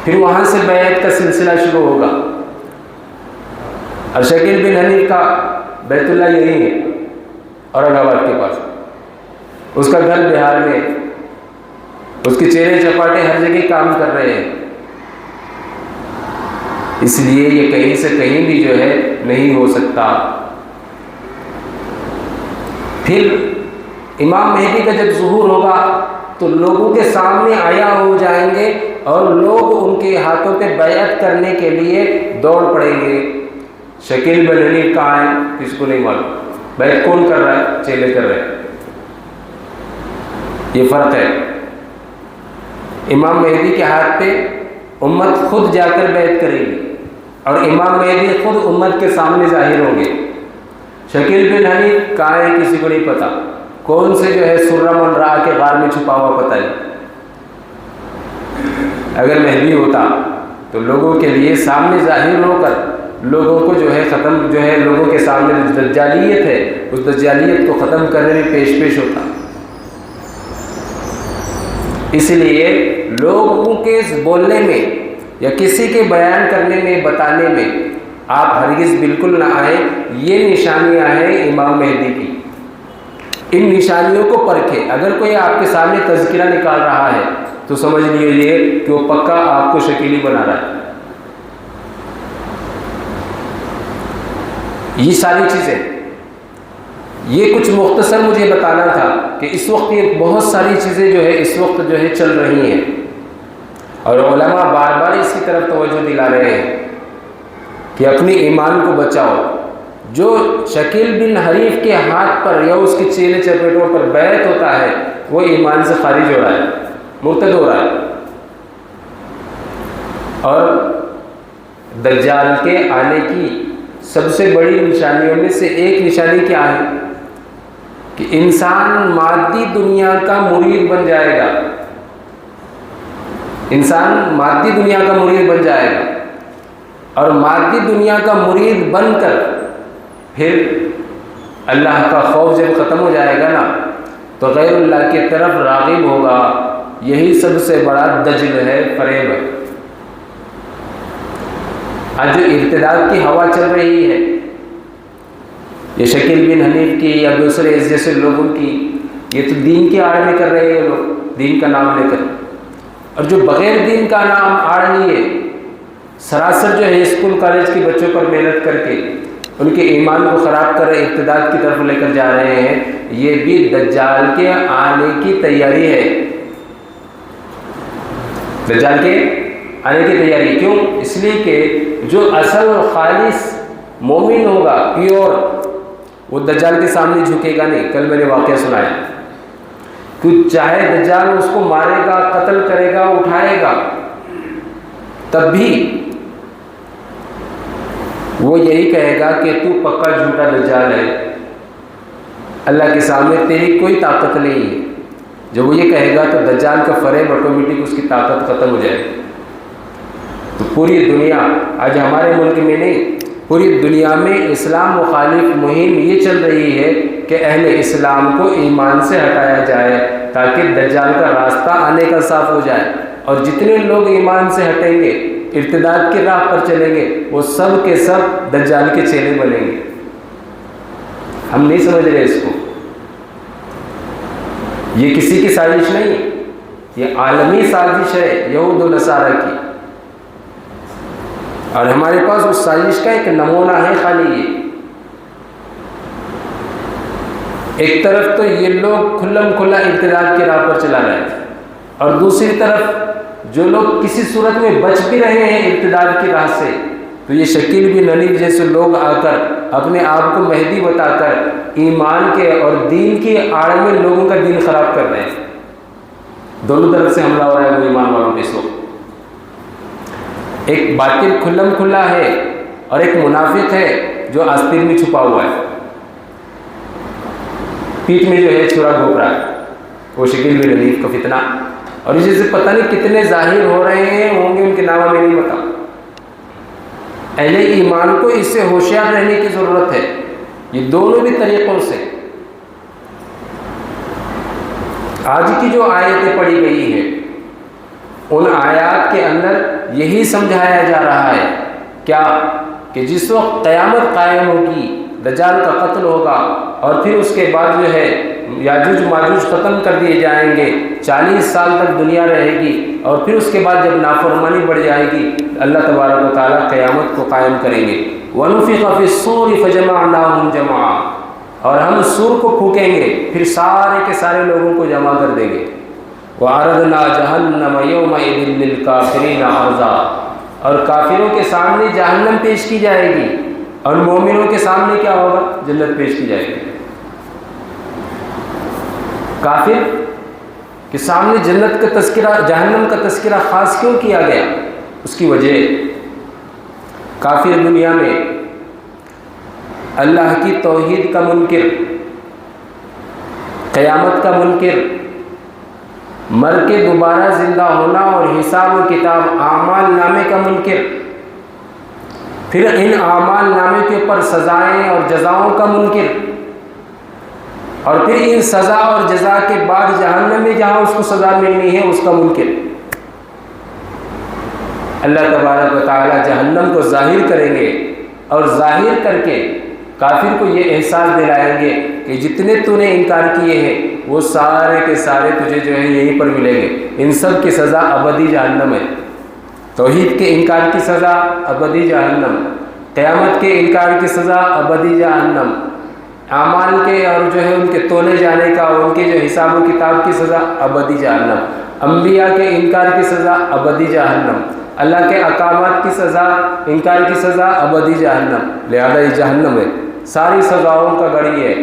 S1: پھر وہاں سے بیعت کا سلسلہ شروع ہوگا۔ اور شکیل بن حنیف کا بیت اللہ یہی ہے اورنگ آباد کے پاس، اس کا گھر بہار میں، اس کے چہرے چپاٹے ہر جگہ کام کر رہے ہیں۔ اس لیے یہ کہیں سے کہیں بھی جو ہے نہیں ہو سکتا۔ پھر امام مہدی کا جب ظہور ہوگا تو لوگوں کے سامنے آیا ہو جائیں گے، اور لوگ ان کے ہاتھوں پہ بیعت کرنے کے لیے دوڑ پڑیں گے۔ شکیل بن حنیف کہاں ہے کسی کو نہیں معلوم، بیعت کون کر رہا ہے؟ چیلے کر رہے ہیں۔ یہ فرق ہے۔ امام مہدی کے ہاتھ پہ امت خود جا کر بیعت کرے گی، اور امام مہدی خود امت کے سامنے ظاہر ہوں گے۔ شکیل بن حنیف کہاں ہے کسی کو نہیں پتا، کون سے جو ہے سرہ من را کے غار میں چھپا ہوا پتہ ہے۔ اگر مہدی ہوتا تو لوگوں کے لیے سامنے ظاہر ہو کر لوگوں کو جو ہے لوگوں کے سامنے دجالیت ہے اس دجالیت کو ختم کرنے میں پیش ہوتا۔ اس لیے لوگوں کے بولنے میں یا کسی کے بیان کرنے میں بتانے میں آپ ہرگز بالکل نہ آئیں۔ یہ نشانیاں ہیں امام مہدی کی، ان نشانیوں کو پرکھیں۔ اگر کوئی آپ کے سامنے تذکرہ نکال رہا ہے تو سمجھ لیجیے کہ وہ پکا آپ کو شکیلی بنا رہا ہے۔ یہ ساری چیزیں، یہ کچھ مختصر مجھے بتانا تھا کہ اس وقت یہ بہت ساری چیزیں جو ہے اس وقت جو ہے چل رہی ہیں، اور علماء بار بار اس کی طرف توجہ دلا رہے ہیں کہ اپنے ایمان کو بچاؤ۔ جو شکیل بن حریف کے ہاتھ پر یا اس کے چیلے چپیٹوں پر بیعت ہوتا ہے وہ ایمان سے خارج ہو رہا ہے، مرتد ہو رہا ہے۔ اور دجال کے آنے کی سب سے بڑی نشانیوں میں سے ایک نشانی کیا ہے کہ انسان مادی دنیا کا مرید بن جائے گا۔ انسان مادی دنیا کا مرید بن جائے گا، اور مادی دنیا کا مرید بن کر پھر اللہ کا خوف جب ختم ہو جائے گا نا تو غیر اللہ کی طرف راغب ہوگا۔ یہی سب سے بڑا دجل ہے، فریب ہے۔ آج جو ارتداد کی ہوا چل رہی ہے، یہ شکیل بن حنیف کی یا دوسرے اس جیسے لوگوں کی، یہ تو دین کے آڑ میں کر رہے ہیں لوگ، دین کا نام لے کر۔ اور جو بغیر دین کا نام آڑ نہیں ہے، سراسر جو ہے اسکول کالج کے بچوں پر محنت کر کے ان کے ایمان کو خراب کر رہے، ارتداد کی طرف لے کر جا رہے ہیں، یہ بھی دجال کے آنے کی تیاری ہے۔ دجال کے آنے کی تیاری کیوں؟ اس لیے کہ جو اصل خالص مومن ہوگا، پیور، وہ دجال کے سامنے جھکے گا نہیں۔ کل میں نے واقعہ سنایا کہ چاہے دجال اس کو مارے گا، قتل کرے گا، اٹھائے گا، تب بھی وہ یہی کہے گا کہ تو پکا جھوٹا دجال ہے، اللہ کے سامنے تیری کوئی طاقت نہیں ہے۔ جب وہ یہ کہے گا تو دجال کا فریب آٹومیٹک اس کی طاقت ختم ہو جائے گی۔ تو پوری دنیا، آج ہمارے ملک میں نہیں، پوری دنیا میں اسلام مخالف مہم یہ چل رہی ہے کہ اہل اسلام کو ایمان سے ہٹایا جائے تاکہ دجال کا راستہ آنے کا صاف ہو جائے، اور جتنے لوگ ایمان سے ہٹیں گے، ارتداد کی راہ پر چلیں گے، وہ سب کے سب دجال کے چیلے بنیں گے۔ ہم نہیں سمجھ رہے اس کو۔ یہ کسی کی سازش نہیں، یہ عالمی سازش ہے یہود و نصارہ کی، اور ہمارے پاس اس سازش کا ایک نمونہ ہے خالی یہ۔ ایک طرف تو یہ لوگ کھلم کھلا ارتداد کی راہ پر چلا رہے ہیں، اور دوسری طرف جو لوگ کسی صورت میں بچ بھی رہے ہیں ارتداد کی راہ سے، تو یہ شکیل بن حنیف جیسے لوگ آ کر اپنے آپ کو مہدی بتا کر ایمان کے اور دین کی آڑ میں لوگوں کا دین خراب کر رہے ہیں۔ دونوں طرف سے حملہ ہو رہا ہے وہ ایمان والوں پہ اس وقت۔ ایک باطل کھلم کھلا ہے اور ایک منافق ہے جو آستین میں چھپا ہوا ہے، پیٹھ میں جو ہے چھرا گھونپ رہا ہے، وہ شکیل بن حنیف کا فتنہ۔ اور اس سے پتہ نہیں کتنے ظاہر ہو رہے ہیں، ہوں گے ان کے نام ہمیں نہیں پتا۔ اہل ایمان کو اس سے ہوشیار رہنے کی ضرورت ہے، یہ دونوں بھی طریقوں سے۔ آج کی جو آیتیں پڑھی گئی ہیں ان آیات کے اندر یہی سمجھایا جا رہا ہے کیا کہ جس وقت قیامت قائم ہوگی، دجال کا قتل ہوگا، اور پھر اس کے بعد جو ہے یاجوج ماجوج ختم کر دیے جائیں گے، 40 سال تک دنیا رہے گی، اور پھر اس کے بعد جب نافرمانی بڑھ جائے گی اللہ تبارک و تعالیٰ قیامت کو قائم کریں گے۔ وَنُفِخَ فِي الصُّورِ فَجَمَعْنَاهُمْ جَمْعًا، اور ہم سور کو پھونکیں گے، پھر سارے کے سارے لوگوں کو جمع کر دیں گے۔ وَعَرَضْنَا جَهَنَّمَ يَوْمَئِذٍ لِّلْكَافِرِينَ عَرْضًا، اور کافروں کے سامنے جہنم پیش کی جائے گی، اور مومنوں کے سامنے کیا ہوگا؟ جنت پیش کی جائے گی۔ کافر کے سامنے جنت کا تذکرہ، جہنم کا تذکرہ خاص کیوں کیا گیا؟ اس کی وجہ کافر دنیا میں اللہ کی توحید کا منکر، قیامت کا منکر، مر کے دوبارہ زندہ ہونا اور حساب و کتاب اعمال نامے کا منکر، پھر ان اعمال نامے کے اوپر سزائیں اور جزاؤں کا منکر، اور پھر ان سزا اور جزا کے بعد جہنم میں جہاں اس کو سزا ملنی ہے اس کا منکر۔ اللہ تبارک و تعالی جہنم کو ظاہر کریں گے اور ظاہر کر کے کافر کو یہ احساس دلائیں گے کہ جتنے تو نے انکار کیے ہیں وہ سارے کے سارے تجھے جو ہے یہیں پر ملیں گے، ان سب کی سزا ابدی جہنم ہے۔ توحید کے انکار کی سزا ابدی جہنم، قیامت کے انکار کی سزا ابدی جہنم، اعمال کے اور جو ہے ان کے تولے جانے کا اور ان کے جو حساب و کتاب کی سزا ابدی جہنم، انبیاء کے انکار کی سزا ابدی جہنم، اللہ کے احکامات کی سزا، انکار کی سزا ابدی جہنم۔ لہذا یہ جہنم ہے، ساری سزاؤں کا گڑھی ہے،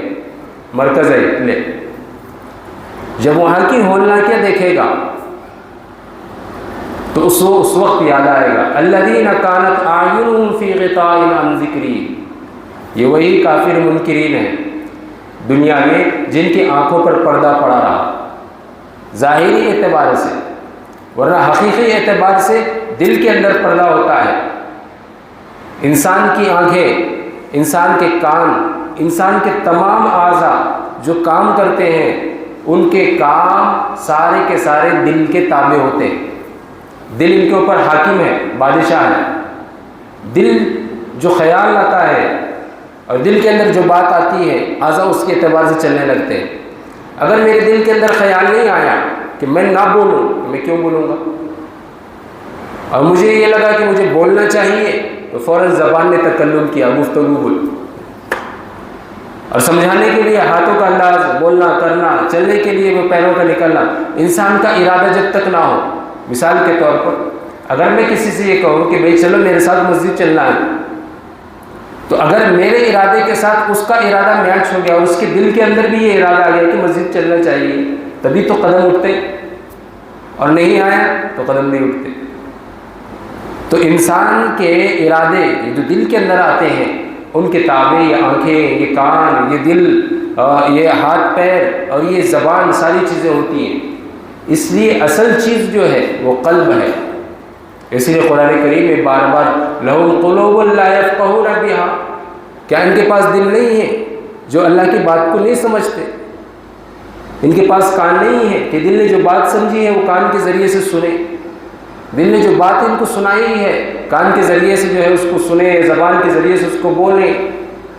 S1: مرکز ہے۔ لے جب وہاں کی ہولناکیاں دیکھے گا تو اس وقت یاد آئے گا الذین کانت اعینہم فی غطاء عن ذکری، یہ وہی کافر منکرین ہیں دنیا میں جن کی آنکھوں پر پردہ پڑا رہا ظاہری اعتبار سے، ورنہ حقیقی اعتبار سے دل کے اندر پردہ ہوتا ہے۔ انسان کی آنکھیں، انسان کے کان، انسان کے تمام اعضاء جو کام کرتے ہیں ان کے کام سارے کے سارے دل کے تابع ہوتے ہیں، دل ان کے اوپر حاکم ہے، بادشاہ ہے۔ دل جو خیال لاتا ہے اور دل کے اندر جو بات آتی ہے اعضاء اس کے اعتبار سے چلنے لگتے ہیں۔ اگر میرے دل کے اندر خیال نہیں آیا کہ میں نہ بولوں تو میں کیوں بولوں گا، اور مجھے یہ لگا کہ مجھے بولنا چاہیے تو فوراً زبان نے تکلم کیا، گفتگو بول، اور سمجھانے کے لیے ہاتھوں کا انداز، بولنا کرنا، چلنے کے لیے وہ پیروں کا نکلنا۔ انسان کا ارادہ جب تک نہ ہو، مثال کے طور پر اگر میں کسی سے یہ کہوں کہ بھائی چلو میرے ساتھ مسجد چلنا ہے، تو اگر میرے ارادے کے ساتھ اس کا ارادہ میچ ہو گیا اور اس کے دل کے اندر بھی یہ ارادہ آ گیا کہ مسجد چلنا چاہیے، تبھی تو قدم اٹھتے، اور نہیں آیا تو قدم نہیں اٹھتے۔ تو انسان کے ارادے جو دل کے اندر آتے ہیں ان کے تابع یہ آنکھیں، یہ کان، یہ دل، یہ ہاتھ پیر اور یہ زبان، ساری چیزیں ہوتی ہیں۔ اس لیے اصل چیز جو ہے وہ قلب ہے۔ اس لیے قرآن کریم میں بار بار لَهُمْ قُلُوبٌ لَا يَفْقَهُونَ بِهَا، کیا ان کے پاس دل نہیں ہے جو اللہ کی بات کو نہیں سمجھتے؟ ان کے پاس کان نہیں ہے کہ دل نے جو بات سمجھی ہے وہ کان کے ذریعے سے سنے، دل نے جو بات ان کو سنائی ہے کان کے ذریعے سے جو ہے اس کو سنیں، زبان کے ذریعے سے اس کو بولیں،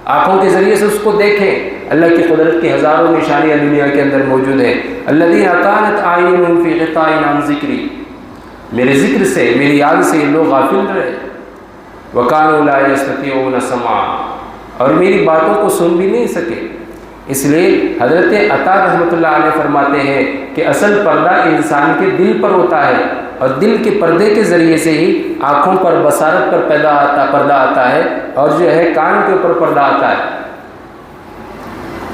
S1: آنکھوں کے ذریعے سے اس کو دیکھیں۔ اللہ کی قدرت کی ہزاروں نشانیاں دنیا کے اندر موجود ہیں۔ الذین کانت اعینہم فی غطاء عن ذکری، میرے ذکر سے، میری یاد سے یہ لوگ غافل رہے۔ وکانوا لا یستطیعون سمعا، اور میری باتوں کو سن بھی نہیں سکے۔ اس لیے حضرت عطا رحمۃ اللہ علیہ فرماتے ہیں کہ اصل پردہ انسان کے دل پر ہوتا ہے، اور دل کے پردے کے ذریعے سے ہی آنکھوں پر، بصارت پر پردہ آتا ہے، اور جو ہے کان کے اوپر پردہ آتا ہے۔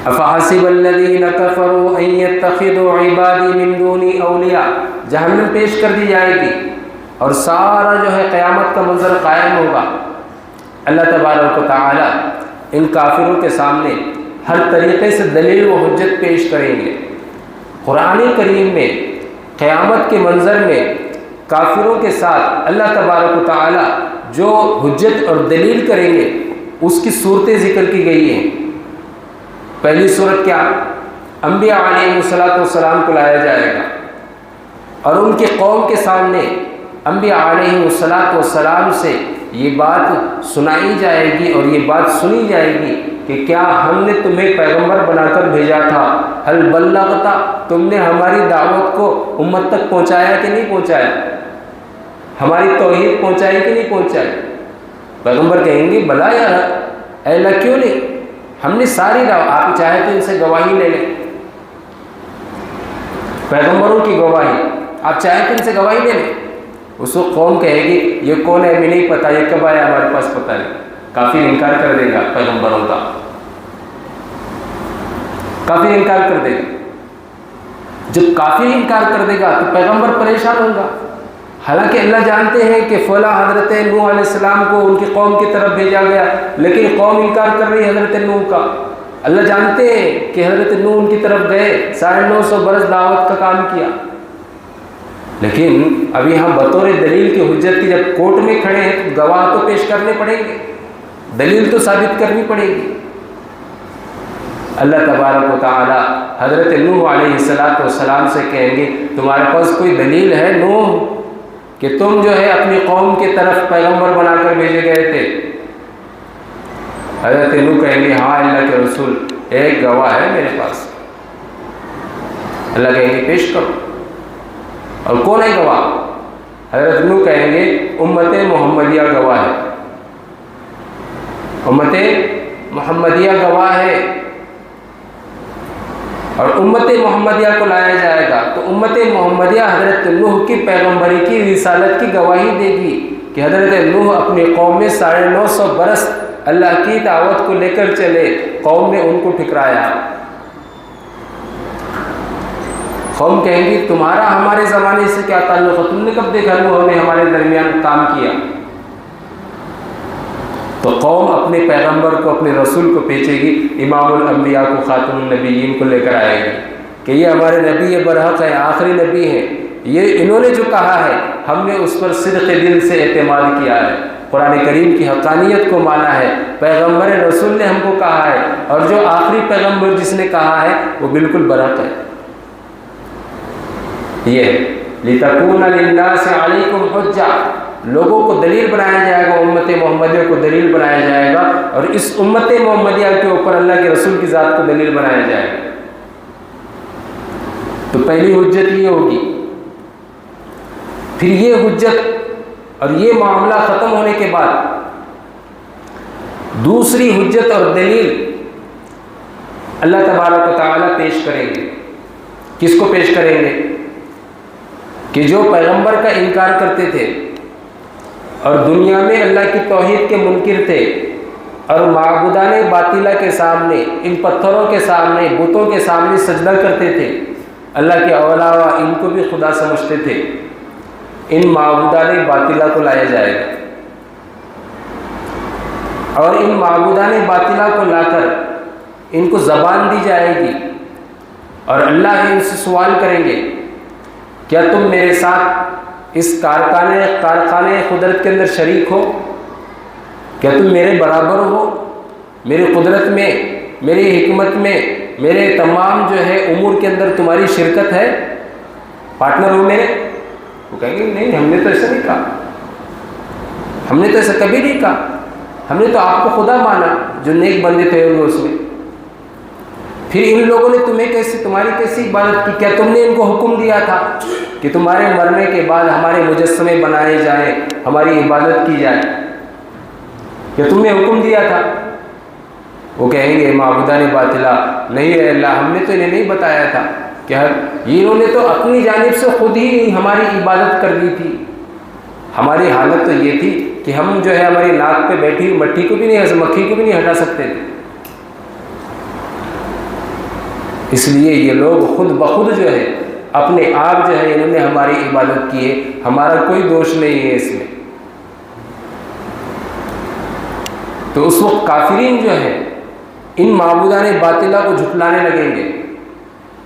S1: افحسب الذین کفروا ان یتخذوا عبادی من دونی اولیاء، جہنم پیش کر دی جائے گی اور سارا جو ہے قیامت کا منظر قائم ہوگا۔ اللہ تبارک و تعالی ان کافروں کے سامنے ہر طریقے سے دلیل و حجت پیش کریں گے۔ قرآن کریم میں قیامت کے منظر میں کافروں کے ساتھ اللہ تبارک و تعالی جو حجت اور دلیل کریں گے اس کی صورتیں ذکر کی گئی ہیں۔ پہلی صورت کیا؟ انبیاء علیہ السلام کو لایا جائے گا اور ان کے قوم کے سامنے انبیاء علیہ السلام سے یہ بات سنائی جائے گی اور یہ بات سنی جائے گی کہ کیا ہم نے تمہیں پیغمبر بنا کر بھیجا تھا؟ هل بلغت، تم نے ہماری دعوت کو امت تک پہنچایا کہ نہیں پہنچایا؟ ہماری توحید پہنچائی کہ نہیں پہنچائی؟ پیغمبر کہیں گے بلا یار، اے اللہ کیوں نہیں، ہم نے ساری آپ چاہے تو ان سے گواہی لے لیں، پیغمبروں کی گواہی آپ چاہیں تو ان سے گواہی لے لیں۔ اس وقت قوم کہے گی یہ کون ہے ہمیں نہیں پتہ، یہ کب آیا ہمارے پاس پتہ نہیں۔ کافر انکار کر دے گا پیغمبروں کا، کافر انکار کر دے گا۔ جب کافر انکار کر دے گا تو پیغمبر پریشان ہوگا، حالانکہ اللہ جانتے ہیں کہ فلاں حضرت نوح علیہ السلام کو ان کی قوم کی طرف بھیجا گیا، لیکن قوم انکار کر رہی ہے حضرت نوح کا۔ اللہ جانتے ہیں کہ حضرت نوح ان کی طرف گئے، 950 برس دعوت کا کام کیا، لیکن اب یہاں بطور دلیل کی حجت کی جب کورٹ میں کھڑے ہیں تو گواہ تو پیش کرنے پڑیں گے، دلیل تو ثابت کرنی پڑے گی۔ اللہ تبارک و تعالی حضرت نوح علیہ السلام سے کہیں گے تمہارے پاس کوئی دلیل ہے نوح کہ تم جو ہے اپنی قوم کی طرف پیغمبر بنا کر بھیجے گئے تھے؟ حضرت نوح کہیں گے ہاں اللہ کے رسول، ایک گواہ ہے میرے پاس۔ اللہ کہیں گے پیش کرو۔ اور کون ہے گواہ؟ حضرت نوح کہیں گے امت محمدیہ گواہ ہے، امت محمدیہ گواہ ہے۔ اور امت محمدیہ کو لایا جائے گا تو امت محمدیہ حضرت نوح کی پیغمبری کی رسالت کی گواہی دے گی کہ حضرت نوح اپنی قوم میں 950 برس اللہ کی دعوت کو لے کر چلے، قوم نے ان کو ٹھکرایا۔ قوم کہیں گی تمہارا ہمارے زمانے سے کیا تعلق ہے؟ تم نے کب دیکھا نوح نے ہمارے درمیان کام کیا؟ تو قوم اپنے پیغمبر کو، اپنے رسول کو پیچھے گی، امام الانبیاء کو، خاتم النبیین کو لے کر آئے گی کہ یہ ہمارے نبی برحق ہے، آخری نبی ہیں، یہ انہوں نے جو کہا ہے ہم نے اس پر صدق دل سے اعتماد کیا ہے، قرآن کریم کی حقانیت کو مانا ہے، پیغمبر رسول نے ہم کو کہا ہے، اور جو آخری پیغمبر جس نے کہا ہے وہ بالکل برحق ہے۔ یہ لِتَكُونَ لِلنَّاسِ عَلَيْكُمْ حُجَّةٌ، لوگوں کو دلیل بنایا جائے گا، امت محمدیہ کو دلیل بنایا جائے گا، اور اس امت محمدیہ کے اوپر اللہ کے رسول کی ذات کو دلیل بنایا جائے گا۔ تو پہلی حجت یہ ہوگی، پھر یہ حجت اور یہ معاملہ ختم ہونے کے بعد دوسری حجت اور دلیل اللہ تبارک و تعالیٰ پیش کریں گے۔ کس کو پیش کریں گے؟ کہ جو پیغمبر کا انکار کرتے تھے اور دنیا میں اللہ کی توحید کے منکر تھے اور معبودان باطلہ کے سامنے، ان پتھروں کے سامنے، بتوں کے سامنے سجدہ کرتے تھے، اللہ کے علاوہ ان کو بھی خدا سمجھتے تھے، ان معبودان باطلہ کو لایا جائے گا، اور ان معبودان باطلہ کو لا کر ان کو زبان دی جائے گی، اور اللہ ان سے سوال کریں گے کیا تم میرے ساتھ اس کارخانے قدرت کے اندر شریک ہو؟ کیا تم میرے برابر ہو؟ میری قدرت میں، میری حکمت میں، میرے تمام جو ہے امور کے اندر تمہاری شرکت ہے؟ پارٹنر ہو میرے؟ وہ کہیں گے نہیں، ہم نے تو ایسا نہیں کہا، ہم نے تو ایسا کبھی نہیں کہا، ہم نے تو آپ کو خدا مانا جو نیک بندے تھے ان اس میں۔ پھر ان لوگوں نے تمہیں کیسے، تمہاری کیسی عبادت کی؟ کیا تم نے ان کو حکم دیا تھا کہ تمہارے مرنے کے بعد ہمارے مجسمے بنائے جائیں، ہماری عبادت کی جائے؟ کیا تم نے حکم دیا تھا؟ وہ کہیں گے معبودان باطلہ نہیں ہے اللہ، ہم نے تو انہیں نہیں بتایا تھا کہ انہوں نے تو اپنی جانب سے خود ہی ہماری عبادت کر دی تھی۔ ہماری حالت تو یہ تھی کہ ہم جو ہے ہماری ناک پہ بیٹھی مٹی کو بھی نہیں، مکھی کو بھی نہیں ہٹا سکتے تھے۔ اس لیے یہ لوگ خود بخود جو ہے اپنے آپ جو ہے انہوں نے ہماری عبادت کی ہے، ہمارا کوئی دوش نہیں ہے اس میں۔ تو اس وقت کافرین جو ہے ان معبودان باطلہ کو جھٹلانے لگیں گے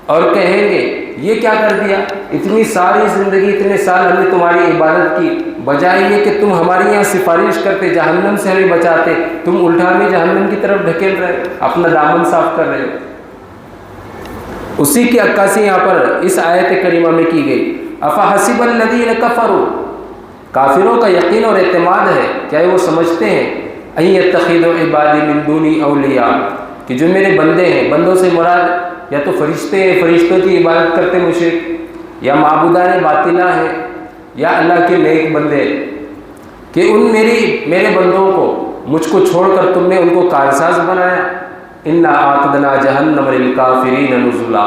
S1: اور کہیں گے یہ کیا کر دیا، اتنی ساری زندگی، اتنے سال ہم نے تمہاری عبادت کی، بجائے یہ کہ تم ہمارے یہاں سفارش کرتے، جہنم سے ہمیں بچاتے، تم الٹا میں جہنم کی طرف ڈھکیل رہے، اپنا دامن صاف کر رہے۔ اسی کی عکاسی یہاں پر اس آیت کریمہ میں کی گئی۔ افحسب الذین کفروا، کافروں کا یقین اور اعتماد ہے، کیا وہ سمجھتے ہیں ان یتخذوا عبادی من دونی اولیاء، کہ جو میرے بندے ہیں، بندوں سے مراد یا تو فرشتے ہیں، فرشتوں کی عبادت کرتے مشرک، یا معبودان باطلہ ہیں، یا اللہ کے نیک بندے، کہ ان میرے بندوں کو، مجھ کو چھوڑ کر تم نے ان کو کارساز بنایا۔ انا اعتدنا جہنم للکافرین نزلا،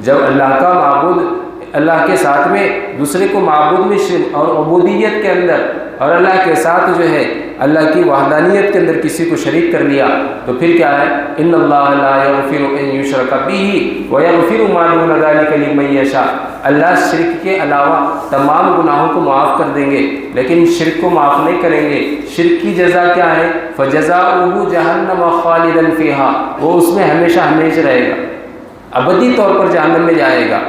S1: جب اللہ کا معبود اللہ کے ساتھ میں دوسرے کو معبود میں شرک اور عبودیت کے اندر اور اللہ کے ساتھ جو ہے اللہ کی وحدانیت کے اندر کسی کو شریک کر لیا تو پھر کیا ہے، ان اللہ لا یغفر ان یشرک بہ ویغفر ما دون ذلک لمن یشاء، اللہ شرک کے علاوہ تمام گناہوں کو معاف کر دیں گے لیکن شرک کو معاف نہیں کریں گے۔ شرک کی جزا کیا ہے، فجزاؤہ جہنم خالدا فیہا، وہ اس میں ہمیشہ ہمیشہ رہے گا، ابدی طور پر جہنم میں جائے گا۔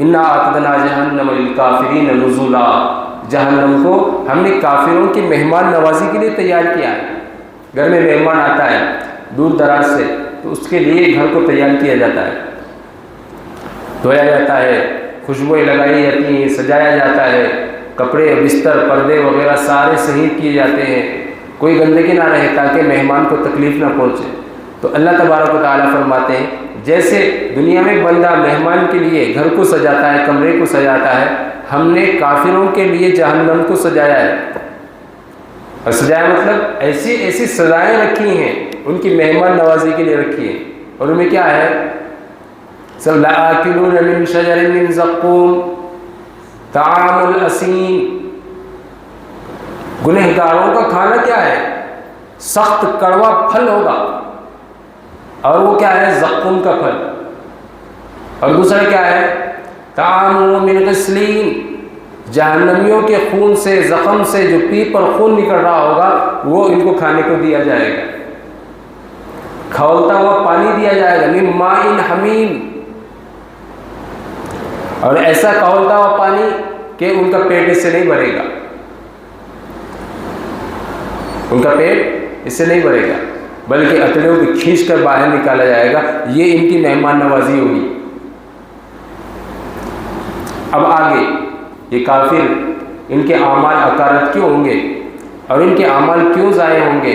S1: انا اعتدنا جہنم للکافرین نزلا، جہنم کو ہم نے کافروں کی مہمان نوازی کے لیے تیار کیا ہے۔ گھر میں مہمان آتا ہے دور دراز سے تو اس کے لیے گھر کو تیار کیا جاتا ہے، دھویا جاتا ہے، خوشبوئیں لگائی جاتی ہیں، سجایا جاتا ہے، کپڑے بستر پردے وغیرہ سارے صحیح کیے جاتے ہیں، کوئی گندگی نہ رہے تاکہ مہمان کو تکلیف نہ پہنچے۔ تو اللہ تبارک و تعالیٰ فرماتے ہیں جیسے دنیا میں بندہ مہمان کے لیے گھر کو سجاتا ہے، کمرے کو سجاتا ہے، ہم نے کافروں کے لیے جہنم کو سجایا ہے۔ اور سجایا مطلب ایسی ایسی سزائیں رکھی ہیں، ان کی مہمان نوازی کے لیے رکھی ہیں، اور ان میں کیا ہے، سب لآکلون من شجر من زقوم طعام الاسیم، گنہگاروں کا کھانا کیا ہے، سخت کڑوا پھل ہوگا، اور وہ کیا ہے، زقوم کا پھل۔ اور دوسرا کیا ہے، طعام من غسلین، جہنمیوں کے خون سے، زخم سے جو پیپ پر خون نکل رہا ہوگا وہ ان کو کھانے کو دیا جائے گا، کھولتا ہوا پانی دیا جائے گا، من ماء حمیم، اور ایسا کھولتا ہوا پانی کہ ان کا پیٹ اس سے نہیں بھرے گا، ان کا پیٹ اس سے نہیں بھرے گا بلکہ اتڑیوں کو کھینچ کر باہر نکالا جائے گا۔ یہ ان کی مہمان نوازی ہوگی۔ اب آگے یہ کافر، ان کے اعمال اکارت کیوں ہوں گے اور ان کے اعمال کیوں ضائع ہوں گے،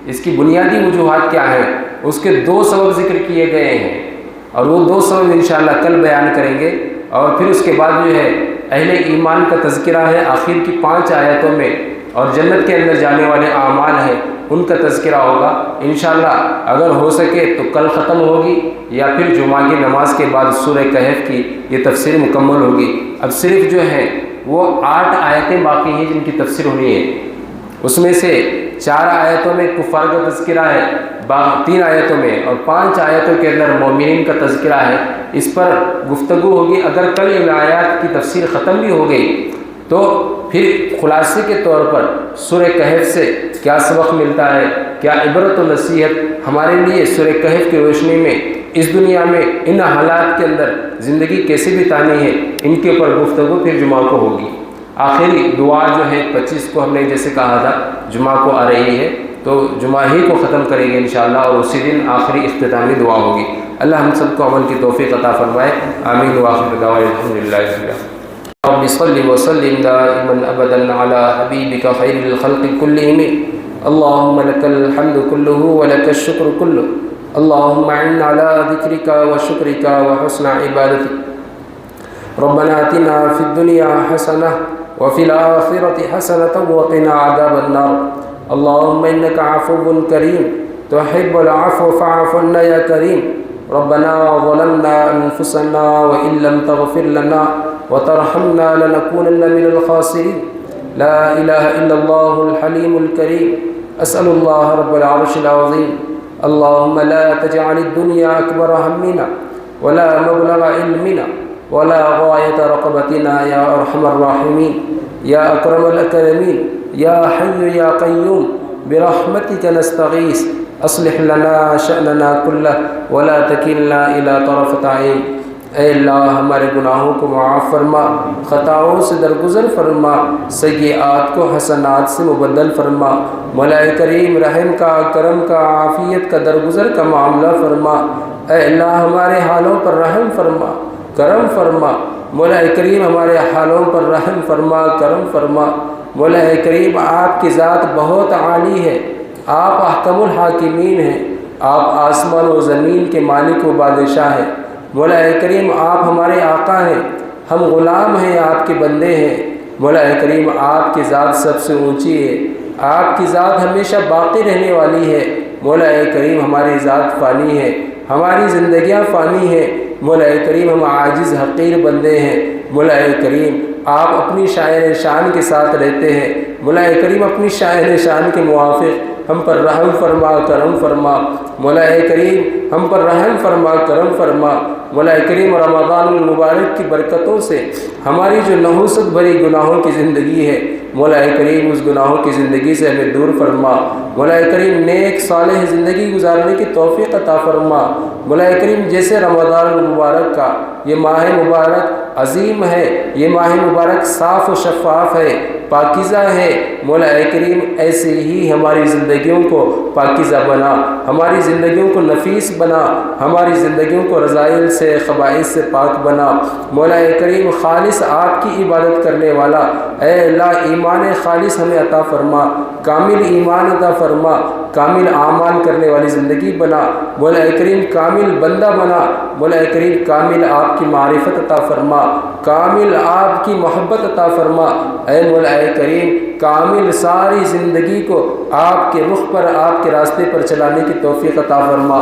S1: اس کی بنیادی وجوہات کیا ہیں، اس کے دو سبب ذکر کیے گئے ہیں، اور وہ دو سبب انشاءاللہ کل بیان کریں گے۔ اور پھر اس کے بعد جو ہے اہل ایمان کا تذکرہ ہے آخر کی 5 آیتوں میں، اور جنت کے اندر جانے والے اعمال ہیں ان کا تذکرہ ہوگا انشاءاللہ۔ اگر ہو سکے تو کل ختم ہوگی یا پھر جمعہ کی نماز کے بعد سورہ کہف کی یہ تفسیر مکمل ہوگی۔ اب صرف جو ہے وہ 8 آیتیں باقی ہیں جن کی تفسیر ہونی ہے، اس میں سے 4 آیتوں میں کفار کا تذکرہ ہے، 3 آیتوں میں، اور 5 آیتوں کے اندر مومنین کا تذکرہ ہے۔ اس پر گفتگو ہوگی۔ اگر کل ان آیات کی تفسیر ختم بھی ہو گئی تو پھر خلاصے کے طور پر سورہ کہف سے کیا سبق ملتا ہے، کیا عبرت و نصیحت ہمارے لیے سورہ کہف کی روشنی میں اس دنیا میں ان حالات کے اندر زندگی کیسے بتانی ہے، ان کے اوپر گفتگو پھر جمعہ کو ہوگی۔ آخری دعا جو ہے 25 کو ہم نے جیسے کہا تھا جمعہ کو آ رہی ہے، تو جمعہ ہی کو ختم کریں گے انشاءاللہ، اور اسی دن آخری اختتامی دعا ہوگی۔ اللہ ہم سب کو عمل کی توفیق عطا فرمائے، آمین وآخر دعوانا الحمدللہ رب العالمین۔ رب صل وسلم دائما ابدا على حبيبك خير الخلق كلهم، اللهم لك الحمد كله ولك الشكر كله، اللهم اعنا على ذكرك وشكرك وحسن عبادتك، ربنا آتنا في الدنيا حسنة وفي الآخرة حسنة وقنا عذاب النار، اللهم إنك عفو كريم تحب العفو فاعف عنا يا كريم، ربنا ظلمنا أنفسنا وإن لم تغفر لنا وترحمنا لنكونن من الخاسرين، لا إله إلا الله الحليم الكريم، أسأل الله رب العرش العظيم اللهم لا تجعل الدنيا أكبر همنا ولا مبلغ علمنا ولا غاية رقبتنا يا أرحم الراحمين يا أكرم الأكرمين يا حي يا قيوم برحمتك نستغيث، أصلح لنا شأننا كله ولا تكلنا إلى طرفة عين۔ اے اللہ ہمارے گناہوں کو معاف فرما، خطاؤں سے درگزر فرما، سیئات کو حسنات سے مبدل فرما، مولا کریم رحم کا، کرم کا، عافیت کا، درگزر کا معاملہ فرما۔ اے اللہ ہمارے حالوں پر رحم فرما، کرم فرما، مولا کریم ہمارے حالوں پر رحم فرما، کرم فرما۔ مولا کریم آپ کی ذات بہت عالی ہے، آپ احکم الحاکمین ہیں، آپ آسمان و زمین کے مالک و بادشاہ ہیں۔ مولا کریم آپ ہمارے آقا ہیں، ہم غلام ہیں، آپ کے بندے ہیں۔ مولا کریم آپ کی ذات سب سے اونچی ہے، آپ کی ذات ہمیشہ باقی رہنے والی ہے۔ مولا کریم ہماری ذات فانی ہے، ہماری زندگیاں فانی ہیں۔ مولا کریم ہم عاجز حقیر بندے ہیں۔ مولا کریم آپ اپنی شاعر شان کے ساتھ رہتے ہیں، مولا کریم اپنی شاعر شان کے موافق ہم پر رحم فرما کرم فرما، مولا کریم ہم پر رحم فرما کرم فرما، مولا کریم رمضان المبارک کی برکتوں سے ہماری جو نحوست بھری گناہوں کی زندگی ہے مولا کریم اس گناہوں کی زندگی سے ہمیں دور فرما، مولا کریم نیک صالح زندگی گزارنے کی توفیق عطا فرما، مولا کریم جیسے رمضان المبارک کا یہ ماہ مبارک عظیم ہے، یہ ماہ مبارک صاف و شفاف ہے، پاکیزہ ہے، مولا کریم ایسے ہی ہماری زندگیوں کو پاکیزہ بنا، ہماری زندگیوں کو نفیس بنا، ہماری زندگیوں کو رذائل سے خبائث سے پاک بنا، مولا کریم خالص آپ کی عبادت کرنے والا اے اللہ ایمان خالص ہمیں عطا فرما، کامل ایمان عطا فرما، کامل اعمال کرنے والی زندگی بنا، مولا کریم کامل بندہ بنا، مولا کریم کامل آپ کی معرفت عطا فرما، کامل آپ کی محبت عطا فرما، اے مولا کریم کامل ساری زندگی کو آپ کے رخ پر آپ کے راستے پر چلانے کی توفیق عطا فرما،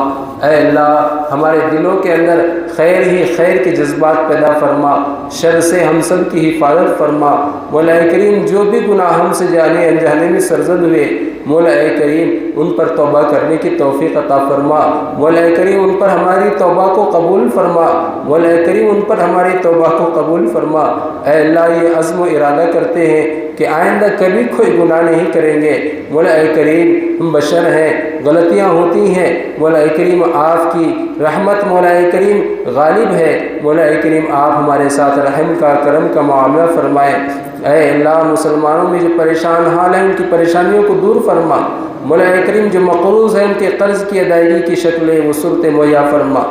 S1: اے اللہ ہمارے دلوں کے اندر خیر ہی خیر کے جذبات پیدا فرما، شر سے ہم سب کی حفاظت فرما، مولا کریم جو بھی گناہ ہم سے جانے انجانے میں سرزد ہوئے مولا کریم ان پر توبہ کرنے کی توفیق عطا فرما، مولا کریم ان پر ہماری توبہ کو قبول فرما، مولا کریم ان پر ہماری توبہ کو قبول فرما، اے اللہ یہ عزم و ارادہ کرتے ہیں کہ آئندہ کبھی کوئی گناہ نہیں کریں گے، مولا کریم ہم بشر ہیں، غلطیاں ہوتی ہیں، مولا کریم آپ کی رحمت مولا کریم غالب ہے، مولا کریم آپ ہمارے ساتھ رحم کا کرم کا معاملہ فرمائیں، اے اللہ مسلمانوں میں جو پریشان حال ہیں ان کی پریشانیوں کو دور فرما، مولا کریم جو مقروض ہیں ان کے قرض کی ادائیگی کی شکلیں وہ صورتیں مہیا فرما،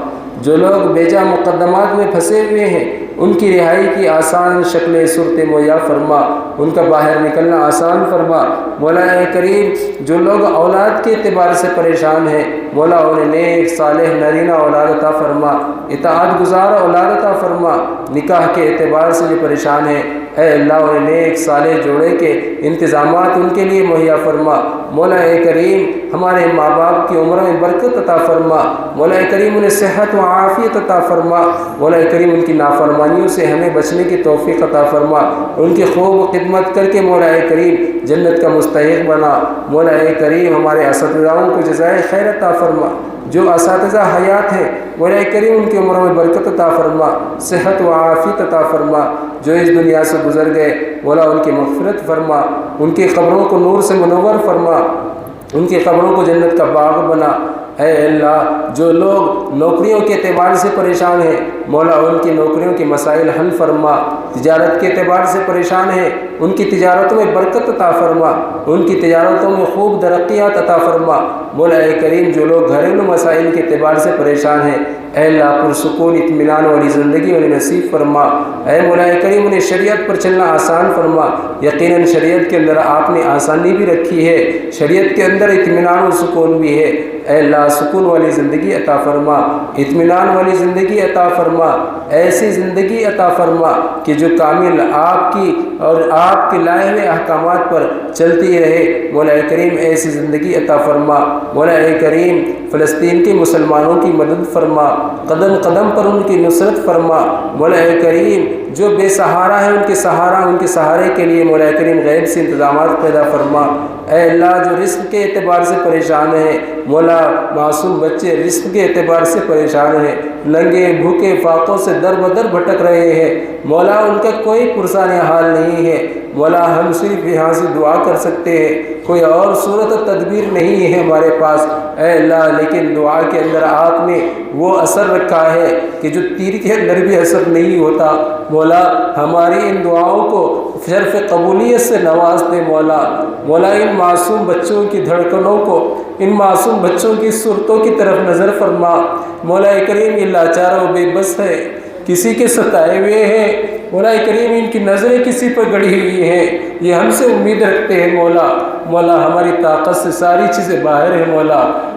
S1: جو لوگ بیجا مقدمات میں پھنسے ہوئے ہیں ان کی رہائی کی آسان شکلیں صورتیں مہیا فرما، ان کا باہر نکلنا آسان فرما، مولا کریم جو لوگ اولاد کے اعتبار سے پریشان ہیں مولا انہیں نیک صالح نرینہ اولاد عطا فرما، اطاعت گزار اولاد عطا فرما، نکاح کے اعتبار سے جو پریشان ہیں اے اللہ انہیں نیک صالح جوڑے کے انتظامات ان کے لیے مہیا فرما، مولا کریم ہمارے ماں باپ کی عمر میں برکت عطا فرما، مولا کریم انہیں صحت و عافیت عطا فرما، مولا کریم ان کی نافرمانیوں سے ہمیں بچنے کی توفیق عطا فرما، ان کی خوب خدمت کر کے مولا کریم جنت کا مستحق بنا، مولا کریم ہمارے اساتذاؤں کو جزائے خیر عطا فرما، جو اساتذہ حیات ہیں مولا کریم ان کی عمروں میں برکت عطا فرما، صحت و عافیت عطا فرما، جو اس دنیا سے گزر گئے مولا ان کی مغفرت فرما، ان کی قبروں کو نور سے منور فرما، ان کی قبروں کو جنت کا باغ بنا، اے اللہ جو لوگ نوکریوں کے اعتبار سے پریشان ہیں مولا ان کی نوکریوں کے مسائل حل فرما، تجارت کے اعتبار سے پریشان ہیں ان کی تجارتوں میں برکت عطا فرما، ان کی تجارتوں میں خوب ترقیات عطا فرما، مولا کریم جو لوگ گھریلو مسائل کے اعتبار سے پریشان ہیں اے اللہ پرسکون اطمینان والی زندگی انہیں نصیب فرما، اے مولا کریم انہیں شریعت پر چلنا آسان فرما، یقیناً شریعت کے اندر آپ نے آسانی بھی رکھی ہے، شریعت کے اندر اطمینان و سکون بھی ہے، اے اللہ سکون والی زندگی عطا فرما، اطمینان والی زندگی عطا فرما، ایسی زندگی عطا فرما کہ جو کامل آپ کی اور آپ کے لائے ہوئے احکامات پر چلتی رہے، مولا کریم ایسی زندگی عطا فرما، مولا کریم فلسطین کے مسلمانوں کی مدد فرما، قدم قدم پر ان کی نصرت فرما، مولا کریم جو بے سہارا ہیں ان کے سہارے کے لیے مولا کریم غیب سے انتظامات پیدا فرما، اے اللہ جو رزق کے اعتبار سے پریشان ہیں مولا معصوم بچے رزق کے اعتبار سے پریشان ہیں، ننگے بھوکے فاقوں سے در بدر بھٹک رہے ہیں مولا ان کا کوئی پرسان حال نہیں ہے مولا ہم صرف یہاں سے دعا کر سکتے ہیں، کوئی اور صورت و تدبیر نہیں ہے ہمارے پاس اے اللہ، لیکن دعا کے اندر آپ نے وہ اثر رکھا ہے کہ جو تیر کے اندر بھی اثر نہیں ہوتا، مولا ہماری ان دعاؤں کو شرف قبولیت سے نواز دے مولا ان معصوم بچوں کی دھڑکنوں کو، ان معصوم بچوں کی صورتوں کی طرف نظر فرما، مولا کریم یہ لاچار و بے بس ہے، کسی کے ستائے ہوئے ہیں مولا کریم ان کی نظریں کسی پر گڑی ہوئی ہیں، یہ ہم سے امید رکھتے ہیں مولا ہماری طاقت سے ساری چیزیں باہر ہیں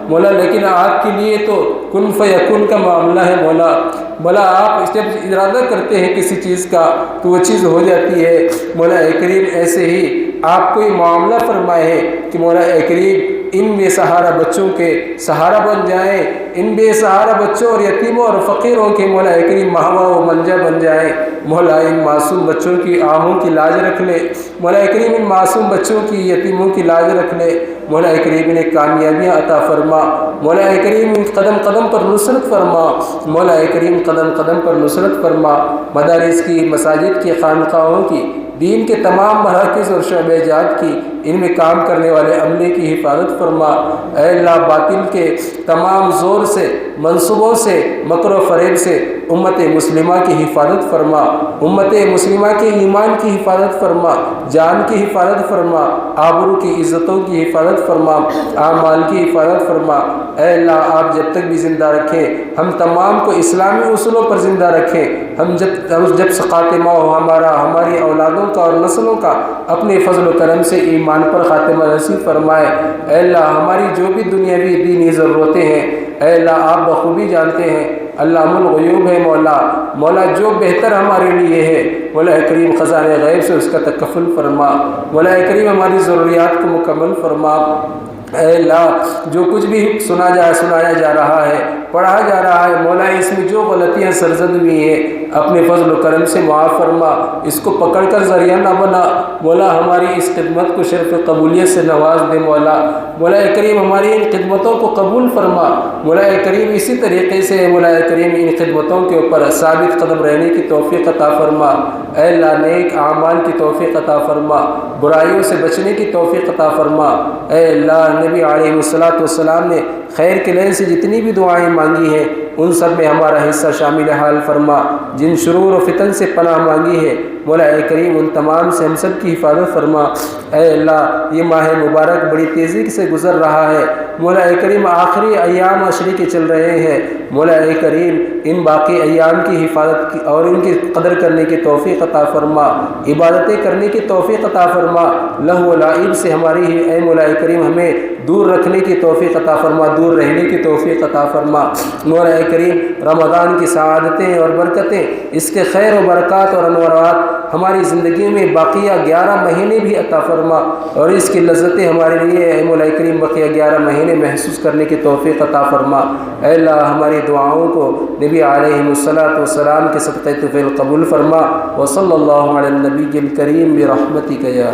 S1: مولا لیکن آپ کے لیے تو کن فیکن کا معاملہ ہے مولا آپ جب ارادہ کرتے ہیں کسی چیز کا تو وہ چیز ہو جاتی ہے، مولا کریم ایسے ہی آپ کوئی معاملہ فرمائے کہ مولا کریم
S2: ان بے سہارا بچوں کے سہارا بن جائیں، ان بے سہارا بچوں اور یتیموں اور فقیروں کے مولا کریم مہوا و منجا بن جائیں۔ مولا ان معصوم بچوں کی آہوں کی لاج رکھ لے، مولا کریم ان معصوم بچوں کی یتیموں کی لاج رکھ لے، مولا کریم انہیں کامیابیاں عطا فرما، مولا کریم ان قدم قدم پر نصرت فرما، مولا کریم قدم قدم پر نصرت فرما، مدارس کی، مساجد کی، خانقاہوں کی، دین کے تمام مراکز اور شعبہ جات کی، ان میں کام کرنے والے عملے کی حفاظت فرما۔ اے اللہ باطل کے تمام زور سے، منصوبوں سے، مکر و فریب سے امت مسلمہ کی حفاظت فرما، امت مسلمہ کے ایمان کی حفاظت فرما، جان کی حفاظت فرما، آبرو کی عزتوں کی حفاظت فرما، اعمال کی حفاظت فرما۔ اے اللہ آپ جب تک بھی زندہ رکھیں، ہم تمام کو اسلامی اصولوں پر زندہ رکھیں، ہم جب خاتمہ ہو ہمارا، ہماری اولادوں کا اور نسلوں کا اپنے فضل و کرم سے ایمان پر خاتمہ نصیب فرمائے۔ اے اللہ ہماری جو بھی دنیاوی دینی ضرورتیں ہیں، اے اللہ آپ بخوبی جانتے ہیں، علام الغیوب ہے مولا جو بہتر ہمارے لیے ہے، مولا کریم خزانہ غیب سے اس کا تکفل فرما، مولا کریم ہماری ضروریات کو مکمل فرما۔ اے اللہ جو کچھ بھی سنایا جا رہا ہے، پڑھا جا رہا ہے، مولا اس میں جو غلطیاں سرزد ہوئی ہیں اپنے فضل و کرم سے معاف فرما، اس کو پکڑ کر ذریعہ نہ بنا، مولا ہماری اس خدمت کو شرف قبولیت سے نواز دے، مولا کریم ہماری ان خدمتوں کو قبول فرما، مولا کریم اسی طریقے سے مولا کریم ان خدمتوں کے اوپر ثابت قدم رہنے کی توفیق عطا فرما۔ اے اللہ نیک اعمال کی توفیق عطا فرما، برائیوں سے بچنے کی توفیق عطا فرما۔ اے اللہ نبی علیہ الصلوۃ نے خیر کے لین سے جتنی بھی دعائیں مانگی ہیں ان سب میں ہمارا حصہ شامل حال فرما، جن شرور و فتن سے پناہ مانگی ہے مولا کریم ان تمام سے ہم سب کی حفاظت فرما۔ اے اللہ یہ ماہ مبارک بڑی تیزی سے گزر رہا ہے، مولا کریم آخری ایام عشری کے چل رہے ہیں، مولا کریم ان باقی ایام کی حفاظت کی اور ان کی قدر کرنے کی توفیق عطا فرما، عبادتیں کرنے کی توفیق عطا فرما، لہو و لعب سے ہماری اے مولا کریم ہمیں دور رکھنے کی توفیق عطا فرما، دور رہنے کی توفیق عطا فرما۔ مولا کریم رمضان کی سعادتیں اور برکتیں، اس کے خیر و برکات اور انوارات ہماری زندگی میں باقیہ 11 مہینے بھی عطا فرما، اور اس کی لذتیں ہمارے لیے اے مولا کریم بقیہ 11 مہینے محسوس کرنے کی توفیق عطا فرما۔ اے اللہ ہماری دعاؤں کو نبی علیہ الصلوۃ کے صدقہ طفیل قبول فرما، وصلی اللہ علی النبی الکریم برحمتک یا